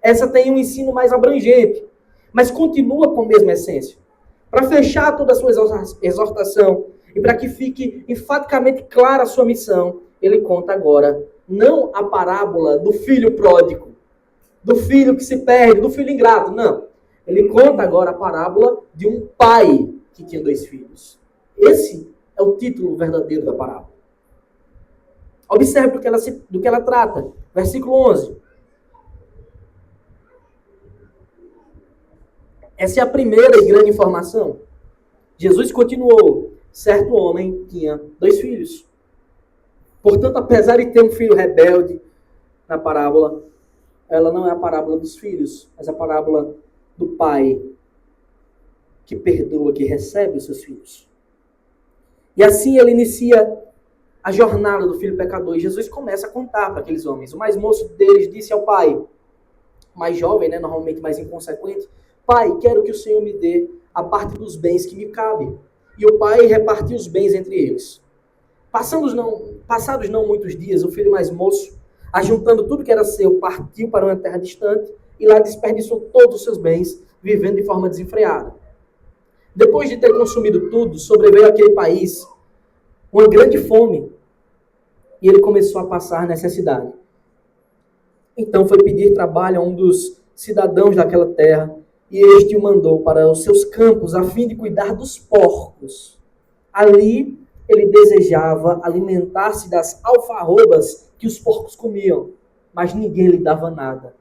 Essa tem um ensino mais abrangente, mas continua com a mesma essência. Para fechar toda a sua exortação e para que fique enfaticamente clara a sua missão, ele conta agora não a parábola do filho pródigo, do filho que se perde, do filho ingrato, não. Ele conta agora a parábola de um pai que tinha 2 filhos. Esse é o título verdadeiro da parábola. Observe do que ela trata. Versículo 11. Essa é a primeira e grande informação. Jesus continuou. Certo homem tinha 2 filhos. Portanto, apesar de ter um filho rebelde na parábola, ela não é a parábola dos filhos, mas a parábola do pai que perdoa, que recebe os seus filhos. E assim ele inicia a jornada do filho pecador. E Jesus começa a contar para aqueles homens. O mais moço deles disse ao pai, mais jovem, normalmente mais inconsequente, pai, quero que o Senhor me dê a parte dos bens que me cabe. E o pai repartiu os bens entre eles. Passados não muitos dias, o filho mais moço, ajuntando tudo que era seu, partiu para uma terra distante e lá desperdiçou todos os seus bens, vivendo de forma desenfreada. Depois de ter consumido tudo, sobreveio àquele país uma grande fome e ele começou a passar necessidade. Então foi pedir trabalho a um dos cidadãos daquela terra e este o mandou para os seus campos a fim de cuidar dos porcos. Ali ele desejava alimentar-se das alfarrobas que os porcos comiam, mas ninguém lhe dava nada.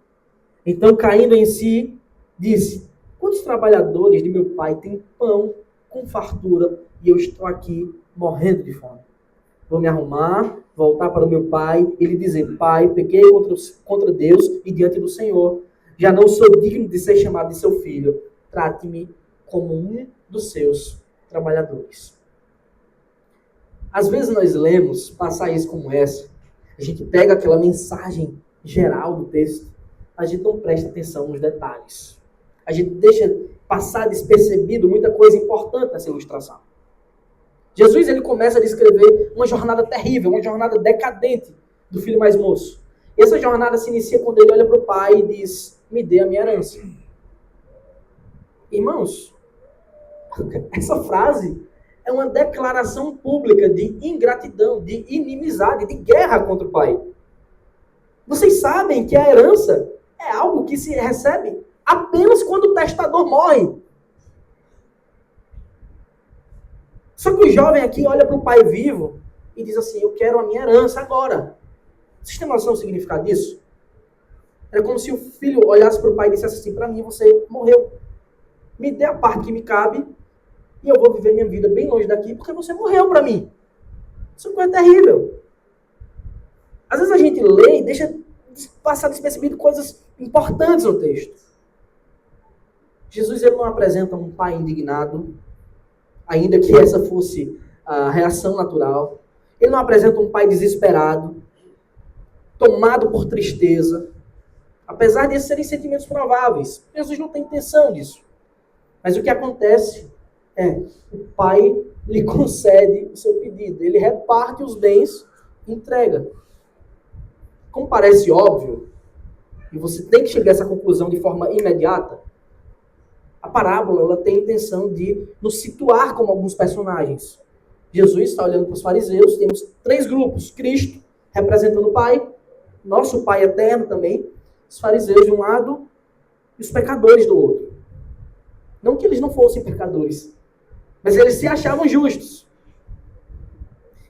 Então, caindo em si, disse, quantos trabalhadores de meu pai têm pão com fartura e eu estou aqui morrendo de fome? Vou me arrumar, voltar para o meu pai e lhe dizer, pai, pequei contra Deus e diante do Senhor. Já não sou digno de ser chamado de seu filho. Trate-me como um dos seus trabalhadores. Às vezes nós lemos passagens como essa, a gente pega aquela mensagem geral do texto, a gente não presta atenção nos detalhes. A gente deixa passar despercebido muita coisa importante nessa ilustração. Jesus ele começa a descrever uma jornada terrível, uma jornada decadente do filho mais moço. E essa jornada se inicia quando ele olha para o pai e diz, me dê a minha herança. Irmãos, essa frase é uma declaração pública de ingratidão, de inimizade, de guerra contra o pai. Vocês sabem que a herança é algo que se recebe apenas quando o testador morre. Só que o jovem aqui olha para o pai vivo e diz assim, eu quero a minha herança agora. Vocês têm noção do significado disso? Era como se o filho olhasse para o pai e dissesse assim, para mim você morreu. Me dê a parte que me cabe e eu vou viver minha vida bem longe daqui porque você morreu para mim. Isso é uma coisa terrível. Às vezes a gente lê e deixa passar despercebido coisas importantes no texto. Jesus ele não apresenta um pai indignado, ainda que essa fosse a reação natural. Ele não apresenta um pai desesperado, tomado por tristeza, apesar de serem sentimentos prováveis. Jesus não tem intenção disso. Mas o que acontece é, o pai lhe concede o seu pedido, ele reparte os bens e entrega. Como parece óbvio, e você tem que chegar a essa conclusão de forma imediata, a parábola ela tem a intenção de nos situar como alguns personagens. Jesus está olhando para os fariseus, temos 3 grupos, Cristo representando o Pai, nosso Pai eterno também, os fariseus de um lado e os pecadores do outro. Não que eles não fossem pecadores, mas eles se achavam justos.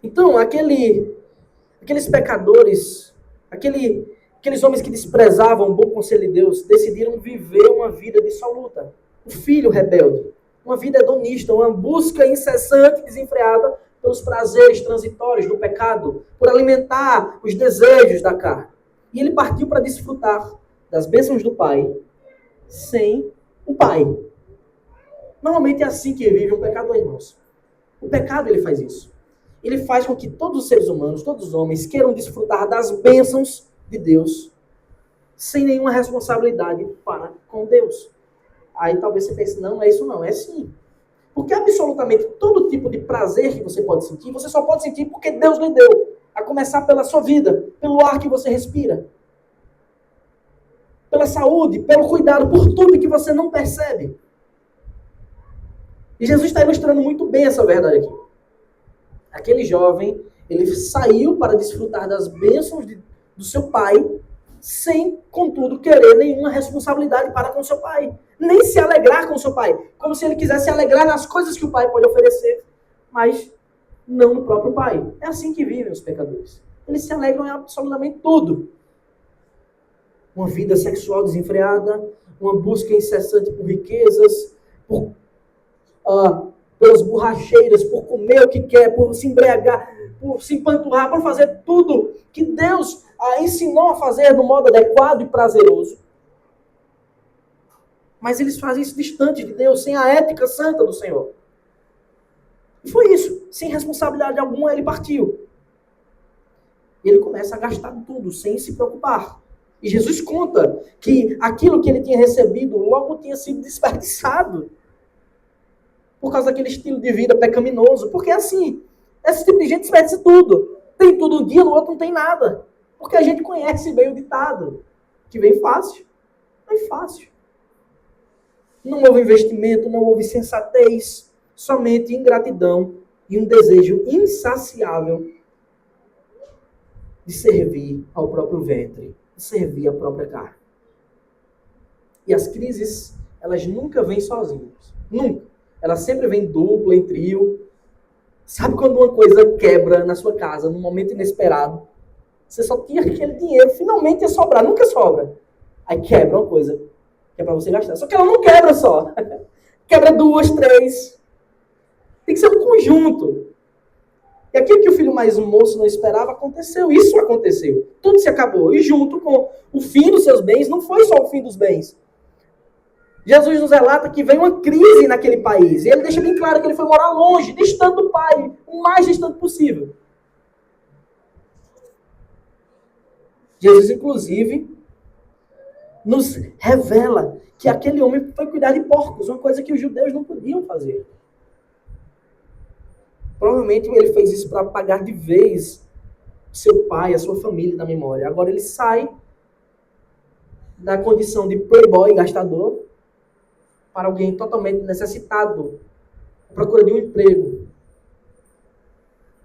Então, aqueles pecadores, aqueles homens que desprezavam o bom conselho de Deus, decidiram viver uma vida dissoluta. O filho rebelde, uma vida hedonista, uma busca incessante, desenfreada pelos prazeres transitórios do pecado, por alimentar os desejos da carne. E ele partiu para desfrutar das bênçãos do Pai sem o Pai. Normalmente é assim que vive um pecador, irmãos. O pecado, ele faz isso. Ele faz com que todos os seres humanos, todos os homens, queiram desfrutar das bênçãos de Deus sem nenhuma responsabilidade para com Deus. Aí talvez você pense, não é isso não, é sim. Porque absolutamente todo tipo de prazer que você pode sentir, você só pode sentir porque Deus lhe deu. A começar pela sua vida, pelo ar que você respira, pela saúde, pelo cuidado, por tudo que você não percebe. E Jesus está ilustrando muito bem essa verdade aqui. Aquele jovem, ele saiu para desfrutar das bênçãos do seu pai, sem, contudo, querer nenhuma responsabilidade para com seu pai. Nem se alegrar com seu pai. Como se ele quisesse alegrar nas coisas que o pai pode oferecer, mas não no próprio pai. É assim que vivem os pecadores. Eles se alegram em absolutamente tudo. Uma vida sexual desenfreada, uma busca incessante por riquezas, pelas borracheiras, por comer o que quer, por se embriagar, por se empanturrar, por fazer tudo que Deus ensinou a fazer no modo adequado e prazeroso. Mas eles fazem isso distante de Deus, sem a ética santa do Senhor. E foi isso. Sem responsabilidade alguma, ele partiu. E ele começa a gastar tudo, sem se preocupar. E Jesus conta que aquilo que ele tinha recebido logo tinha sido desperdiçado. Por causa daquele estilo de vida pecaminoso. Porque assim, esse tipo de gente desperdiça tudo. Tem tudo um dia, no outro não tem nada. Porque a gente conhece bem o ditado. Que vem fácil. Vem fácil. Não houve investimento, não houve sensatez. Somente ingratidão e um desejo insaciável de servir ao próprio ventre. De servir à própria carne. E as crises, elas nunca vêm sozinhas. Nunca. Ela sempre vem dupla, em trio. Sabe quando uma coisa quebra na sua casa, num momento inesperado? Você só tinha aquele dinheiro, finalmente ia sobrar, nunca sobra. Aí quebra uma coisa, que é pra você gastar. Só que ela não quebra só. Quebra 2, 3. Tem que ser um conjunto. E aquilo que o filho mais moço não esperava, aconteceu. Isso aconteceu. Tudo se acabou. E junto com o fim dos seus bens, não foi só o fim dos bens. Jesus nos relata que veio uma crise naquele país. E ele deixa bem claro que ele foi morar longe, distante do pai, o mais distante possível. Jesus, inclusive, nos revela que aquele homem foi cuidar de porcos, uma coisa que os judeus não podiam fazer. Provavelmente ele fez isso para apagar de vez seu pai, a sua família da memória. Agora ele sai da condição de playboy gastador para alguém totalmente necessitado, à procura de um emprego.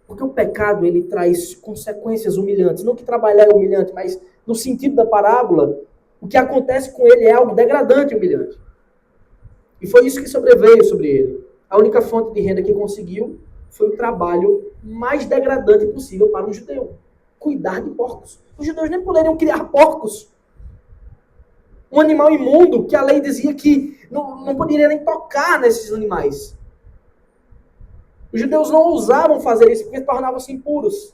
Porque o pecado, ele traz consequências humilhantes. Não que trabalhar é humilhante, mas no sentido da parábola, o que acontece com ele é algo degradante e humilhante. E foi isso que sobreveio sobre ele. A única fonte de renda que conseguiu foi o trabalho mais degradante possível para um judeu. Cuidar de porcos. Os judeus nem poderiam criar porcos. Um animal imundo que a lei dizia que não poderia nem tocar nesses animais. Os judeus não ousavam fazer isso porque tornavam-se impuros.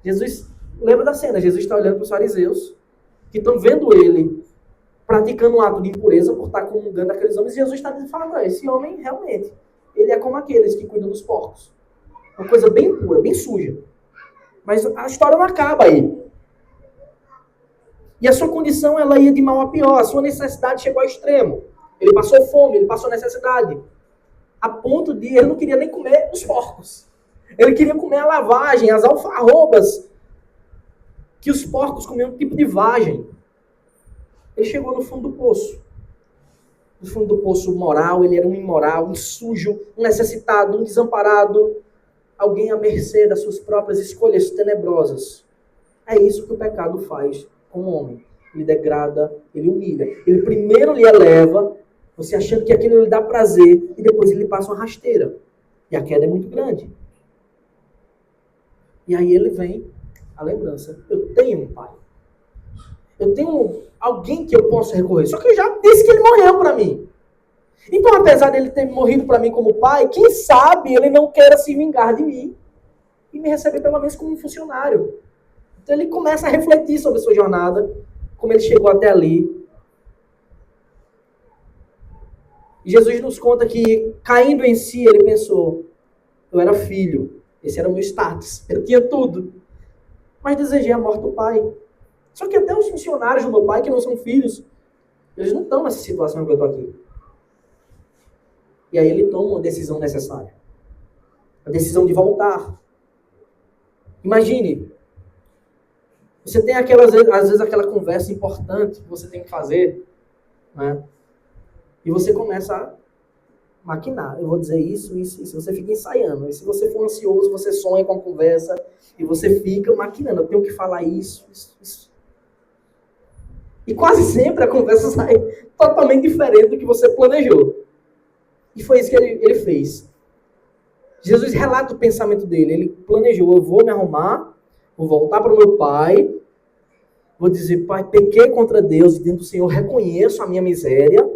Jesus, lembra da cena, Jesus está olhando para os fariseus, que estão vendo ele praticando um ato de impureza por estar comungando aqueles homens, e Jesus está falando, esse homem realmente, ele é como aqueles que cuidam dos porcos. Uma coisa bem impura, bem suja. Mas a história não acaba aí. E a sua condição, ela ia de mal a pior. A sua necessidade chegou ao extremo. Ele passou fome, ele passou necessidade. A ponto de ele não queria nem comer os porcos. Ele queria comer a lavagem, as alfarrobas que os porcos comiam, um tipo de vagem. Ele chegou no fundo do poço. No fundo do poço moral, ele era um imoral, um sujo, um necessitado, um desamparado. Alguém à mercê das suas próprias escolhas tenebrosas. É isso que o pecado faz com o homem. Ele degrada, ele humilha. Ele primeiro lhe eleva, você achando que aquilo lhe dá prazer, e depois ele passa uma rasteira. E a queda é muito grande. E aí ele vem a lembrança. Eu tenho um pai. Eu tenho alguém que eu posso recorrer. Só que eu já disse que ele morreu para mim. Então, apesar dele ter morrido para mim como pai, quem sabe ele não queira se vingar de mim e me receber pelo menos como um funcionário. Então ele começa a refletir sobre a sua jornada, como ele chegou até ali. E Jesus nos conta que, caindo em si, ele pensou, eu era filho, esse era o meu status, eu tinha tudo, mas desejei a morte do pai. Só que até os funcionários do meu pai, que não são filhos, eles não estão nessa situação que eu estou aqui. E aí ele toma uma decisão necessária. A decisão de voltar. Imagine, você tem às vezes aquela conversa importante que você tem que fazer, né? E você começa a maquinar. Eu vou dizer isso, isso, isso. Você fica ensaiando. E se você for ansioso, você sonha com a conversa e você fica maquinando. Eu tenho que falar isso, isso, isso. E quase sempre a conversa sai totalmente diferente do que você planejou. E foi isso que ele fez. Jesus relata o pensamento dele. Ele planejou, eu vou me arrumar, vou voltar para o meu pai, vou dizer, pai, pequei contra Deus e diante do Senhor reconheço a minha miséria,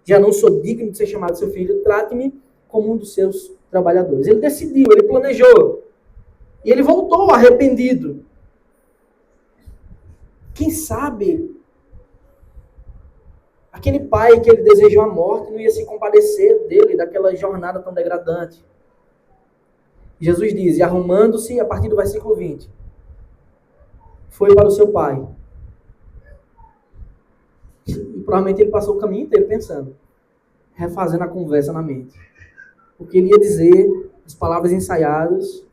já não sou digno de ser chamado seu filho, trate-me como um dos seus trabalhadores. Ele decidiu, ele planejou. E ele voltou arrependido. Quem sabe aquele pai que ele desejou a morte não ia se compadecer dele, daquela jornada tão degradante. Jesus diz, e arrumando-se, a partir do versículo 20, foi para o seu pai. E provavelmente ele passou o caminho inteiro pensando, refazendo a conversa na mente. Porque ele ia dizer as palavras ensaiadas,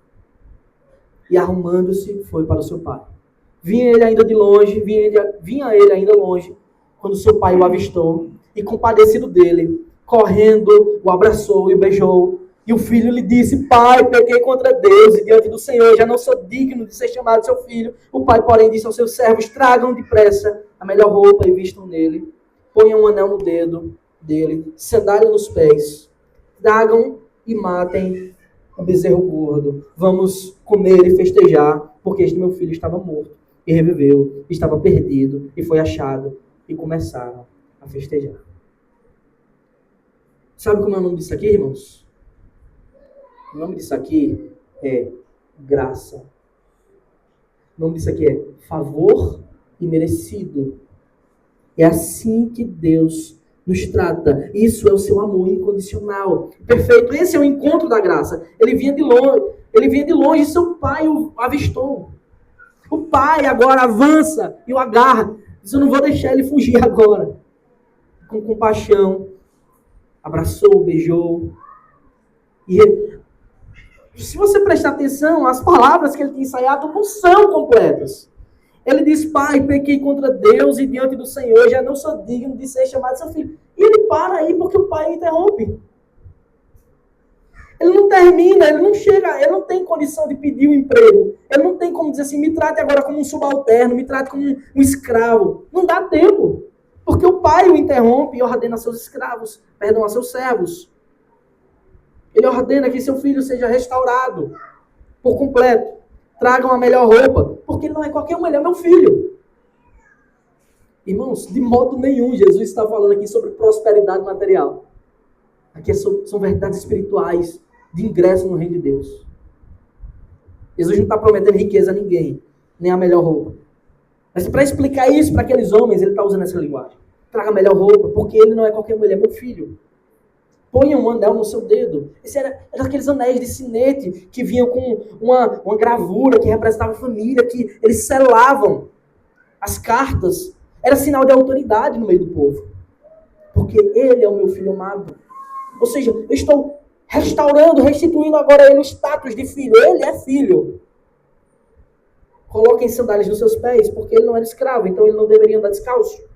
e arrumando-se, foi para o seu pai. Vinha ele ainda de longe, vinha ele ainda longe, quando seu pai o avistou, e compadecido dele, correndo, o abraçou e o beijou. E o filho lhe disse, pai, pequei contra Deus e diante do Senhor, já não sou digno de ser chamado seu filho. O pai, porém, disse aos seus servos, tragam depressa a melhor roupa e vistam nele. Ponham um anel no dedo dele, sandália nos pés. Tragam e matem o bezerro gordo. Vamos comer e festejar, porque este meu filho estava morto e reviveu, estava perdido e foi achado. E começaram a festejar. Sabe como é o nome disso aqui, irmãos? O nome disso aqui é graça. O nome disso aqui é favor imerecido. É assim que Deus nos trata. Isso é o seu amor incondicional. Perfeito. Esse é o encontro da graça. Ele vinha de longe e seu pai o avistou. O pai agora avança e o agarra. Diz, eu não vou deixar ele fugir agora. Com compaixão, abraçou, beijou. E se você prestar atenção, as palavras que ele tinha ensaiado não são completas. Ele diz, pai, pequei contra Deus e diante do Senhor, já não sou digno de ser chamado seu filho. E ele para aí porque o pai interrompe. Ele não termina, ele não chega, ele não tem condição de pedir um emprego. Ele não tem como dizer assim, me trate agora como um subalterno, me trate como um escravo. Não dá tempo. Porque o pai o interrompe e ordena a seus escravos, a seus servos. Ele ordena que seu filho seja restaurado por completo. Tragam a melhor roupa, porque ele não é qualquer um, ele é meu filho. Irmãos, de modo nenhum Jesus está falando aqui sobre prosperidade material. Aqui são verdades espirituais de ingresso no reino de Deus. Jesus não está prometendo riqueza a ninguém, nem a melhor roupa. Mas para explicar isso para aqueles homens, ele está usando essa linguagem. Traga a melhor roupa, porque ele não é qualquer um, ele é meu filho. Ponha um anel no seu dedo. Esse era aqueles anéis de sinete que vinham com uma gravura que representava a família, que eles selavam as cartas. Era sinal de autoridade no meio do povo. Porque ele é o meu filho amado. Ou seja, eu estou restaurando, restituindo agora a ele o status de filho. Ele é filho. Coloquem sandálias nos seus pés, porque ele não era escravo, então ele não deveria andar descalço.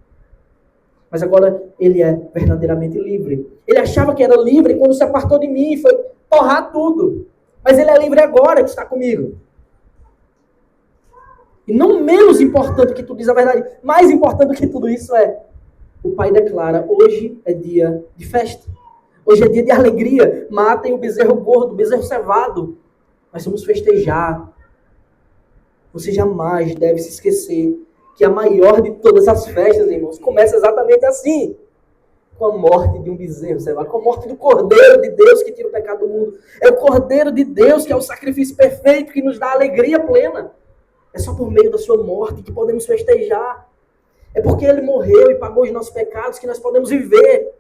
Mas agora ele é verdadeiramente livre. Ele achava que era livre quando se apartou de mim e foi torrar tudo. Mas ele é livre agora que está comigo. E não menos importante que tudo isso, a verdade, mais importante do que tudo isso é, o pai declara, hoje é dia de festa. Hoje é dia de alegria. Matem o bezerro gordo, o bezerro cevado. Nós vamos festejar. Você jamais deve se esquecer que a maior de todas as festas, irmãos, começa exatamente assim. com a morte de um bezerro cevado, com a morte do Cordeiro de Deus que tira o pecado do mundo. É o Cordeiro de Deus que é o sacrifício perfeito que nos dá alegria plena. É só por meio da sua morte que podemos festejar. É porque ele morreu e pagou os nossos pecados que nós podemos viver.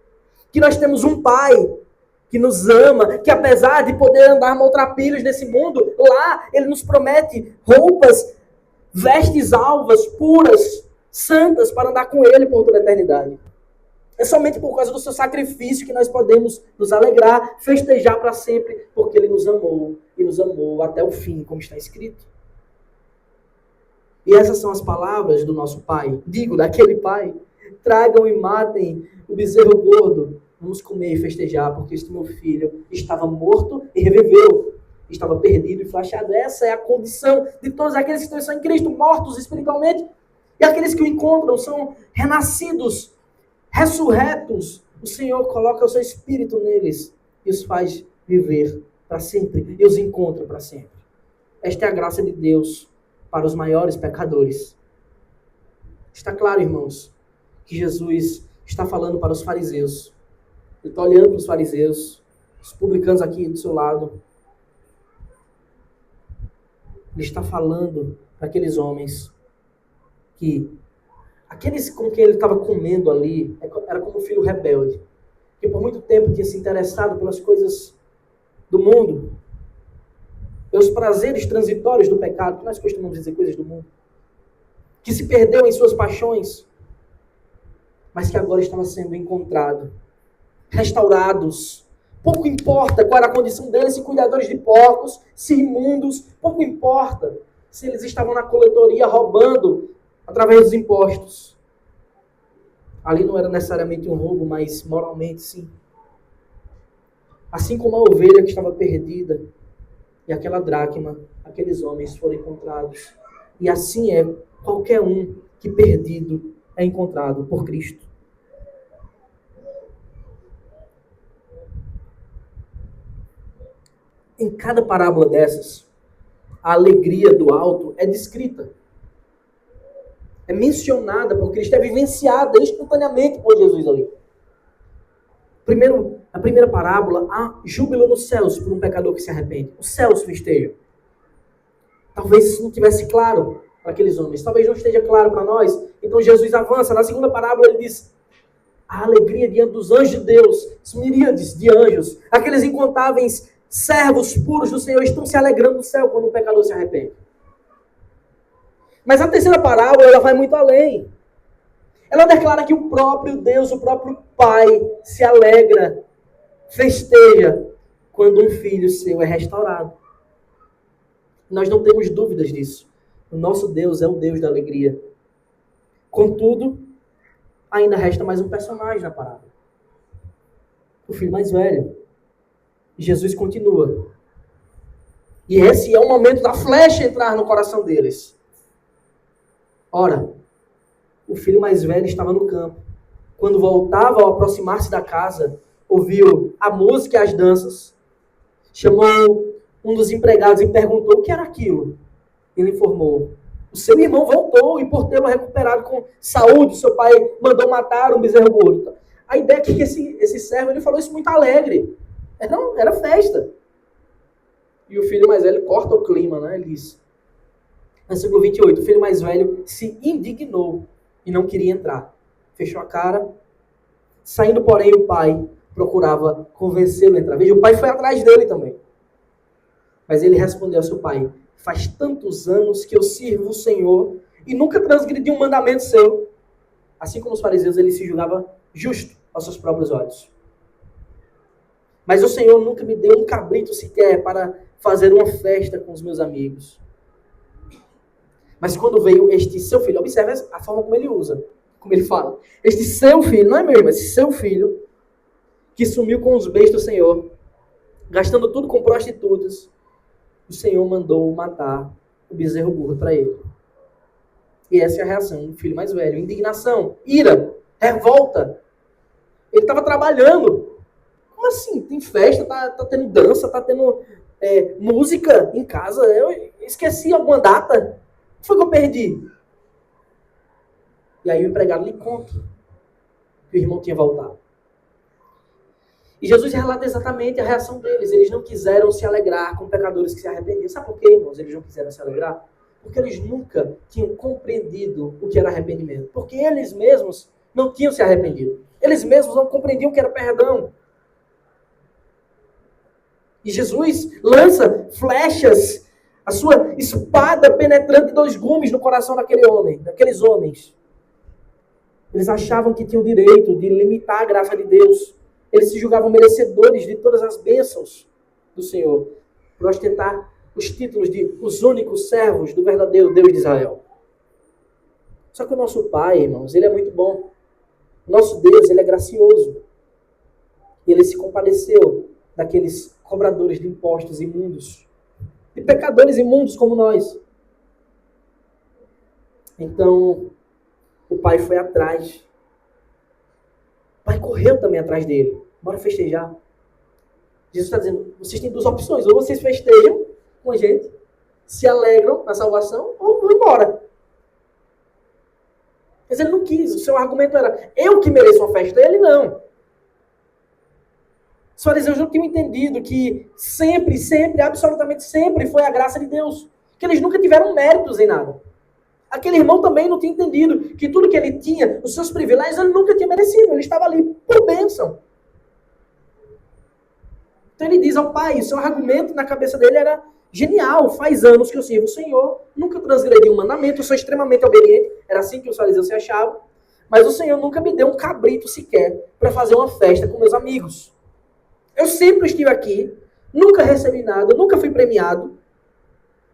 Que nós temos um Pai que nos ama, que apesar de poder andar maltrapilhos nesse mundo, lá ele nos promete roupas, vestes alvas, puras, santas, para andar com ele por toda a eternidade. É somente por causa do seu sacrifício que nós podemos nos alegrar, festejar para sempre, porque ele nos amou e nos amou até o fim, como está escrito. E essas são as palavras do nosso Pai. Digo, daquele Pai: tragam e matem o bezerro gordo. Vamos comer e festejar, porque este meu filho estava morto e reviveu. Estava perdido e flechado. Essa é a condição de todos aqueles que estão em Cristo, mortos espiritualmente. E aqueles que o encontram são renascidos, ressurretos. O Senhor coloca o seu Espírito neles e os faz viver para sempre. E os encontra para sempre. Esta é a graça de Deus para os maiores pecadores. Está claro, irmãos, que Jesus está falando para os fariseus. Ele está olhando para os fariseus, os publicanos aqui do seu lado. Ele está falando para aqueles homens que aqueles com quem ele estava comendo ali era como um filho rebelde, que por muito tempo tinha se interessado pelas coisas do mundo, pelos prazeres transitórios do pecado, que nós costumamos dizer coisas do mundo, que se perdeu em suas paixões, mas que agora estava sendo encontrado, restaurados. Pouco importa qual era a condição deles, se cuidadores de porcos, se imundos, pouco importa se eles estavam na coletoria roubando através dos impostos. Ali não era necessariamente um roubo, mas moralmente sim. Assim como a ovelha que estava perdida e aquela dracma, aqueles homens foram encontrados. E assim é qualquer um que perdido é encontrado por Cristo. Em cada parábola dessas, a alegria do alto é descrita. É mencionada por Cristo, é vivenciada instantaneamente por Jesus ali. Primeiro, a primeira parábola, há júbilo nos céus por um pecador que se arrepende. Os céus festejam. Talvez isso não estivesse claro para aqueles homens. Talvez não esteja claro para nós. Então Jesus avança. Na segunda parábola ele diz: a alegria diante dos anjos de Deus, os miríades de anjos, aqueles incontáveis servos puros do Senhor estão se alegrando no céu quando o pecador se arrepende. Mas a terceira parábola, ela vai muito além. Ela declara que o próprio Deus, o próprio Pai, se alegra, festeja, quando um filho seu é restaurado. Nós não temos dúvidas disso. O nosso Deus é o Deus da alegria. Contudo, ainda resta mais um personagem na parábola. O filho mais velho. Jesus continua. E esse é o momento da flecha entrar no coração deles. Ora, o filho mais velho estava no campo. Quando voltava, ao aproximar-se da casa, ouviu a música e as danças. Chamou um dos empregados e perguntou o que era aquilo. Ele informou: o seu irmão voltou e por tê-lo recuperado com saúde, seu pai mandou matar um bezerro gordo. A ideia é que esse servo, ele falou isso muito alegre. Era festa. E o filho mais velho corta o clima, né? Ele diz, versículo 28, o filho mais velho se indignou e não queria entrar. Fechou a cara. Saindo, porém, o pai procurava convencê-lo a entrar. Veja, o pai foi atrás dele também. Mas ele respondeu ao seu pai: faz tantos anos que eu sirvo o Senhor e nunca transgredi um mandamento seu. Assim como os fariseus, ele se julgava justo aos seus próprios olhos. Mas o Senhor nunca me deu um cabrito sequer para fazer uma festa com os meus amigos. Mas quando veio este seu filho, observe a forma como ele usa, como ele fala. Este seu filho, não é meu irmão, esse seu filho, que sumiu com os bens do Senhor, gastando tudo com prostitutas, o Senhor mandou matar o bezerro burro para ele. E essa é a reação do filho mais velho. Indignação, ira, revolta. Ele estava trabalhando. Como assim? Tem festa, tá tendo dança, tá tendo música em casa. Eu esqueci alguma data. O que foi que eu perdi? E aí o empregado lhe conta que o irmão tinha voltado. E Jesus relata exatamente a reação deles. Eles não quiseram se alegrar com pecadores que se arrependiam. Sabe por quê, irmãos? Eles não quiseram se alegrar? Porque eles nunca tinham compreendido o que era arrependimento. Porque eles mesmos não tinham se arrependido. Eles mesmos não compreendiam o que era perdão. E Jesus lança flechas, a sua espada penetrando de 2 gumes no coração daqueles homens. Eles achavam que tinham o direito de limitar a graça de Deus. Eles se julgavam merecedores de todas as bênçãos do Senhor, por ostentar os títulos de os únicos servos do verdadeiro Deus de Israel. Só que o nosso Pai, irmãos, Ele é muito bom. O nosso Deus, Ele é gracioso. E Ele se compadeceu daqueles cobradores de impostos imundos, de pecadores imundos como nós. Então, o Pai foi atrás. O Pai correu também atrás dele. Bora festejar. Jesus está dizendo, vocês têm 2 opções. Ou vocês festejam com a gente, se alegram na salvação, ou vão embora. Mas ele não quis. O seu argumento era, eu que mereço uma festa. Ele não. Os fariseus não tinham entendido que sempre, absolutamente sempre foi a graça de Deus. Que eles nunca tiveram méritos em nada. Aquele irmão também não tinha entendido que tudo que ele tinha, os seus privilégios, ele nunca tinha merecido. Ele estava ali por bênção. Então ele diz ao Pai, o seu argumento na cabeça dele era genial. Faz anos que eu sirvo o Senhor, nunca transgredi um mandamento, eu sou extremamente obediente. Era assim que os fariseus se achavam. Mas o Senhor nunca me deu um cabrito sequer para fazer uma festa com meus amigos. Eu sempre estive aqui, nunca recebi nada, nunca fui premiado.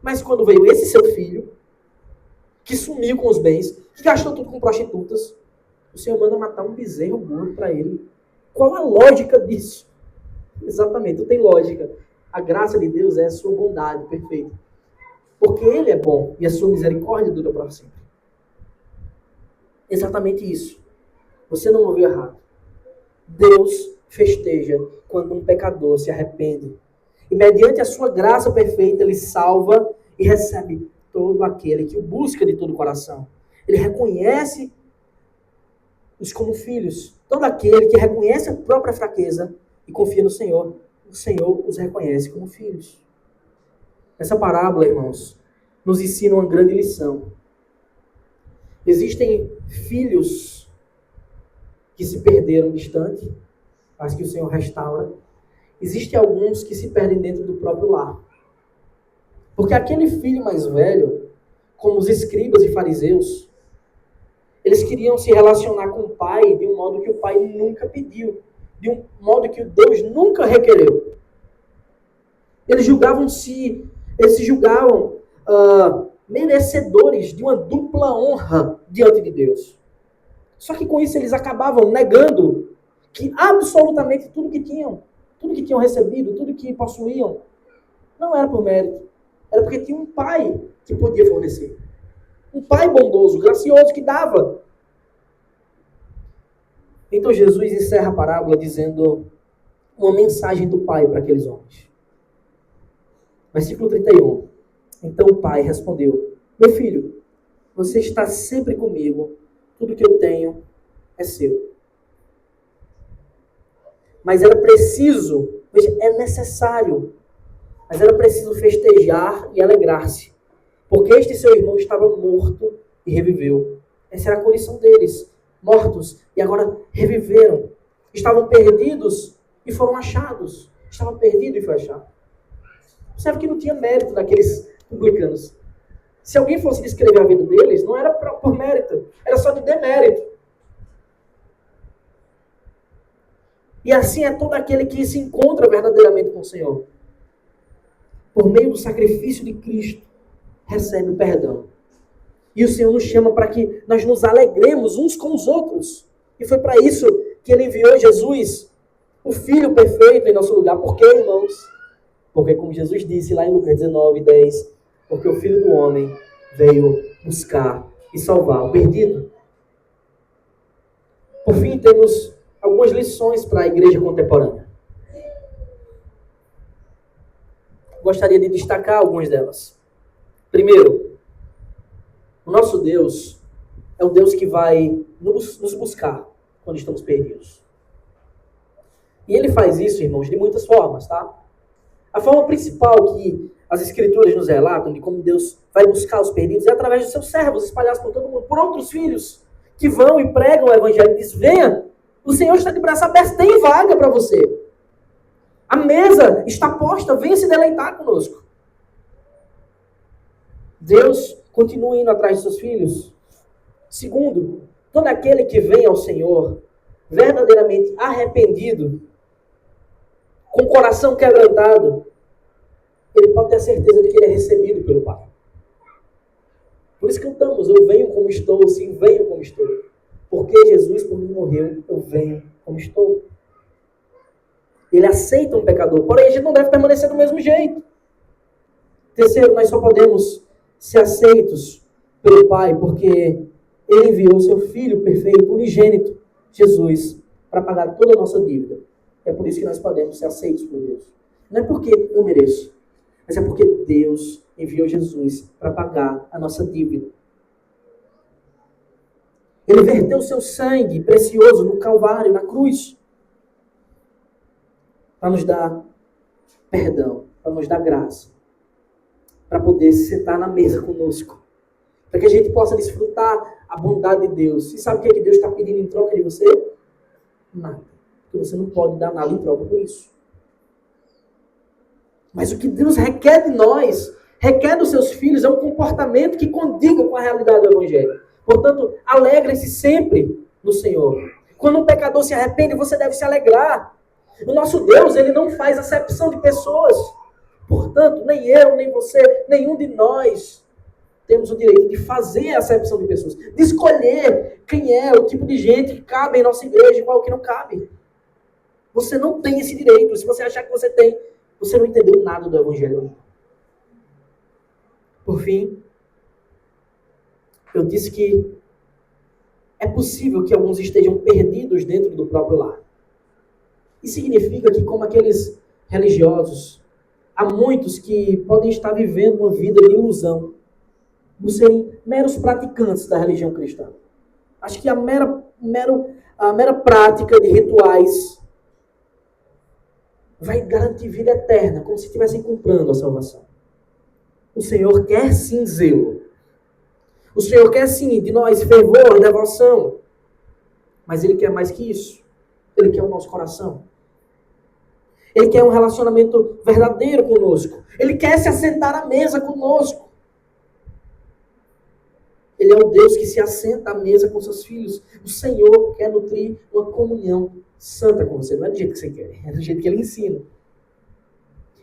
Mas quando veio esse seu filho, que sumiu com os bens, que gastou tudo com prostitutas, o Senhor manda matar um bezerro gordo para ele. Qual a lógica disso? Exatamente, não tem lógica. A graça de Deus é a sua bondade perfeita. Porque Ele é bom e a sua misericórdia dura para sempre. Exatamente isso. Você não ouviu errado. Deus festeja quando um pecador se arrepende. E mediante a sua graça perfeita, Ele salva e recebe todo aquele que o busca de todo o coração. Ele reconhece-os como filhos. Todo aquele que reconhece a própria fraqueza e confia no Senhor, o Senhor os reconhece como filhos. Essa parábola, irmãos, nos ensina uma grande lição. Existem filhos que se perderam distante, mas que o Senhor restaura. Existem alguns que se perdem dentro do próprio lar. Porque aquele filho mais velho, como os escribas e fariseus, eles queriam se relacionar com o pai de um modo que o pai nunca pediu, de um modo que Deus nunca requereu. Eles se julgavam merecedores de uma dupla honra diante de Deus. Só que com isso eles acabavam negando que absolutamente tudo que tinham recebido, tudo que possuíam, não era por mérito. Era porque tinha um pai que podia fornecer. Um pai bondoso, gracioso, que dava. Então Jesus encerra a parábola dizendo uma mensagem do pai para aqueles homens. Versículo 31. Então o pai respondeu, meu filho, você está sempre comigo, tudo que eu tenho é seu. Mas era preciso, é necessário, mas era preciso festejar e alegrar-se, porque este seu irmão estava morto e reviveu. Essa era a condição deles, mortos e agora reviveram. Estavam perdidos e foram achados. Estavam perdidos e foi achado. Observe que não tinha mérito daqueles publicanos. Se alguém fosse descrever a vida deles, não era por mérito, era só de demérito. E assim é todo aquele que se encontra verdadeiramente com o Senhor. Por meio do sacrifício de Cristo, recebe o perdão. E o Senhor nos chama para que nós nos alegremos uns com os outros. E foi para isso que Ele enviou Jesus, o Filho perfeito, em nosso lugar. Por quê, irmãos? Porque, como Jesus disse lá em Lucas 19:10, porque o Filho do Homem veio buscar e salvar o perdido. Por fim, temos algumas lições para a igreja contemporânea. Gostaria de destacar algumas delas. Primeiro, o nosso Deus é o Deus que vai nos buscar quando estamos perdidos. E ele faz isso, irmãos, de muitas formas, tá? A forma principal que as Escrituras nos relatam de como Deus vai buscar os perdidos é através dos seus servos, espalhados por todo mundo, por outros filhos, que vão e pregam o Evangelho e diz: venha, o Senhor está de braços abertos, tem vaga para você. A mesa está posta, venha se deleitar conosco. Deus continua indo atrás de seus filhos. Segundo, todo aquele que vem ao Senhor verdadeiramente arrependido, com o coração quebrantado, ele pode ter a certeza de que ele é recebido pelo Pai. Por isso cantamos: eu venho como estou, sim, venho como estou. Porque Jesus por mim morreu, eu venho como estou. Ele aceita um pecador, porém a gente não deve permanecer do mesmo jeito. Terceiro, nós só podemos ser aceitos pelo Pai porque Ele enviou o seu Filho perfeito, unigênito, Jesus, para pagar toda a nossa dívida. É por isso que nós podemos ser aceitos por Deus. Não é porque eu mereço, mas é porque Deus enviou Jesus para pagar a nossa dívida. Ele verteu o seu sangue precioso no Calvário, na cruz, para nos dar perdão, para nos dar graça, para poder se sentar na mesa conosco, para que a gente possa desfrutar a bondade de Deus. E sabe o que Deus está pedindo em troca de você? Nada. Porque você não pode dar nada em troca por isso. Mas o que Deus requer de nós, requer dos seus filhos, é um comportamento que condiga com a realidade do Evangelho. Portanto, alegre-se sempre no Senhor. Quando um pecador se arrepende, você deve se alegrar. O nosso Deus, ele não faz acepção de pessoas. Portanto, nem eu, nem você, nenhum de nós temos o direito de fazer a acepção de pessoas. De escolher quem é, o tipo de gente que cabe em nossa igreja e qual que não cabe. Você não tem esse direito. Se você achar que você tem, você não entendeu nada do Evangelho. Por fim, eu disse que é possível que alguns estejam perdidos dentro do próprio lar. Isso significa que, como aqueles religiosos, há muitos que podem estar vivendo uma vida de ilusão, por serem meros praticantes da religião cristã. Acho que a mera prática de rituais vai garantir vida eterna, como se estivessem comprando a salvação. O Senhor quer sim zelo. O Senhor quer sim de nós fervor, devoção. Mas Ele quer mais que isso. Ele quer o nosso coração. Ele quer um relacionamento verdadeiro conosco. Ele quer se assentar à mesa conosco. Ele é o Deus que se assenta à mesa com seus filhos. O Senhor quer nutrir uma comunhão santa com você. Não é do jeito que você quer, é do jeito que Ele ensina.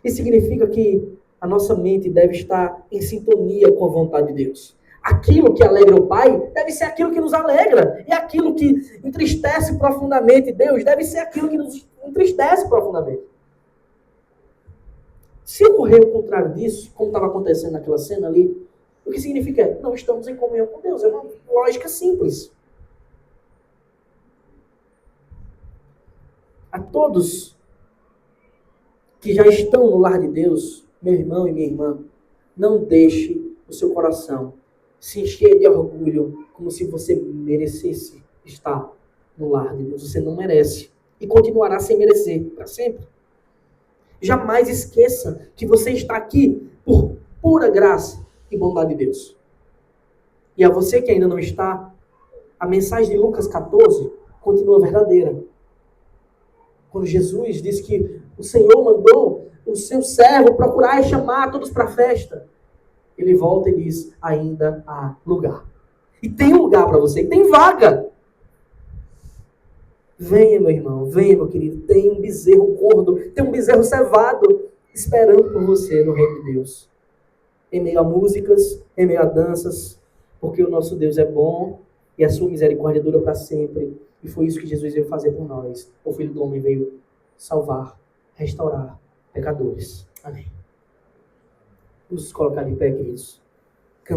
Isso significa que a nossa mente deve estar em sintonia com a vontade de Deus. Aquilo que alegra o Pai deve ser aquilo que nos alegra. E aquilo que entristece profundamente Deus deve ser aquilo que nos entristece profundamente. Se ocorrer o contrário disso, como estava acontecendo naquela cena ali, o que significa? Não estamos em comunhão com Deus. É uma lógica simples. A todos que já estão no lar de Deus, meu irmão e minha irmã, não deixe o seu coração se encher de orgulho, como se você merecesse estar no lar de Deus. Você não merece. E continuará sem merecer, para sempre. Jamais esqueça que você está aqui por pura graça e bondade de Deus. E a você que ainda não está, a mensagem de Lucas 14 continua verdadeira. Quando Jesus diz que o Senhor mandou o seu servo procurar e chamar todos para a festa, ele volta e diz: ainda há lugar. E tem lugar para você, e tem vaga. Venha, meu irmão, venha, meu querido. Tem um bezerro gordo, tem um bezerro cevado esperando por você no reino de Deus. Em meio a músicas, em meio a danças, porque o nosso Deus é bom e a sua misericórdia dura para sempre. E foi isso que Jesus veio fazer por nós. O Filho do Homem veio salvar, restaurar pecadores. Amém. Vamos nos colocar de pé, queridos.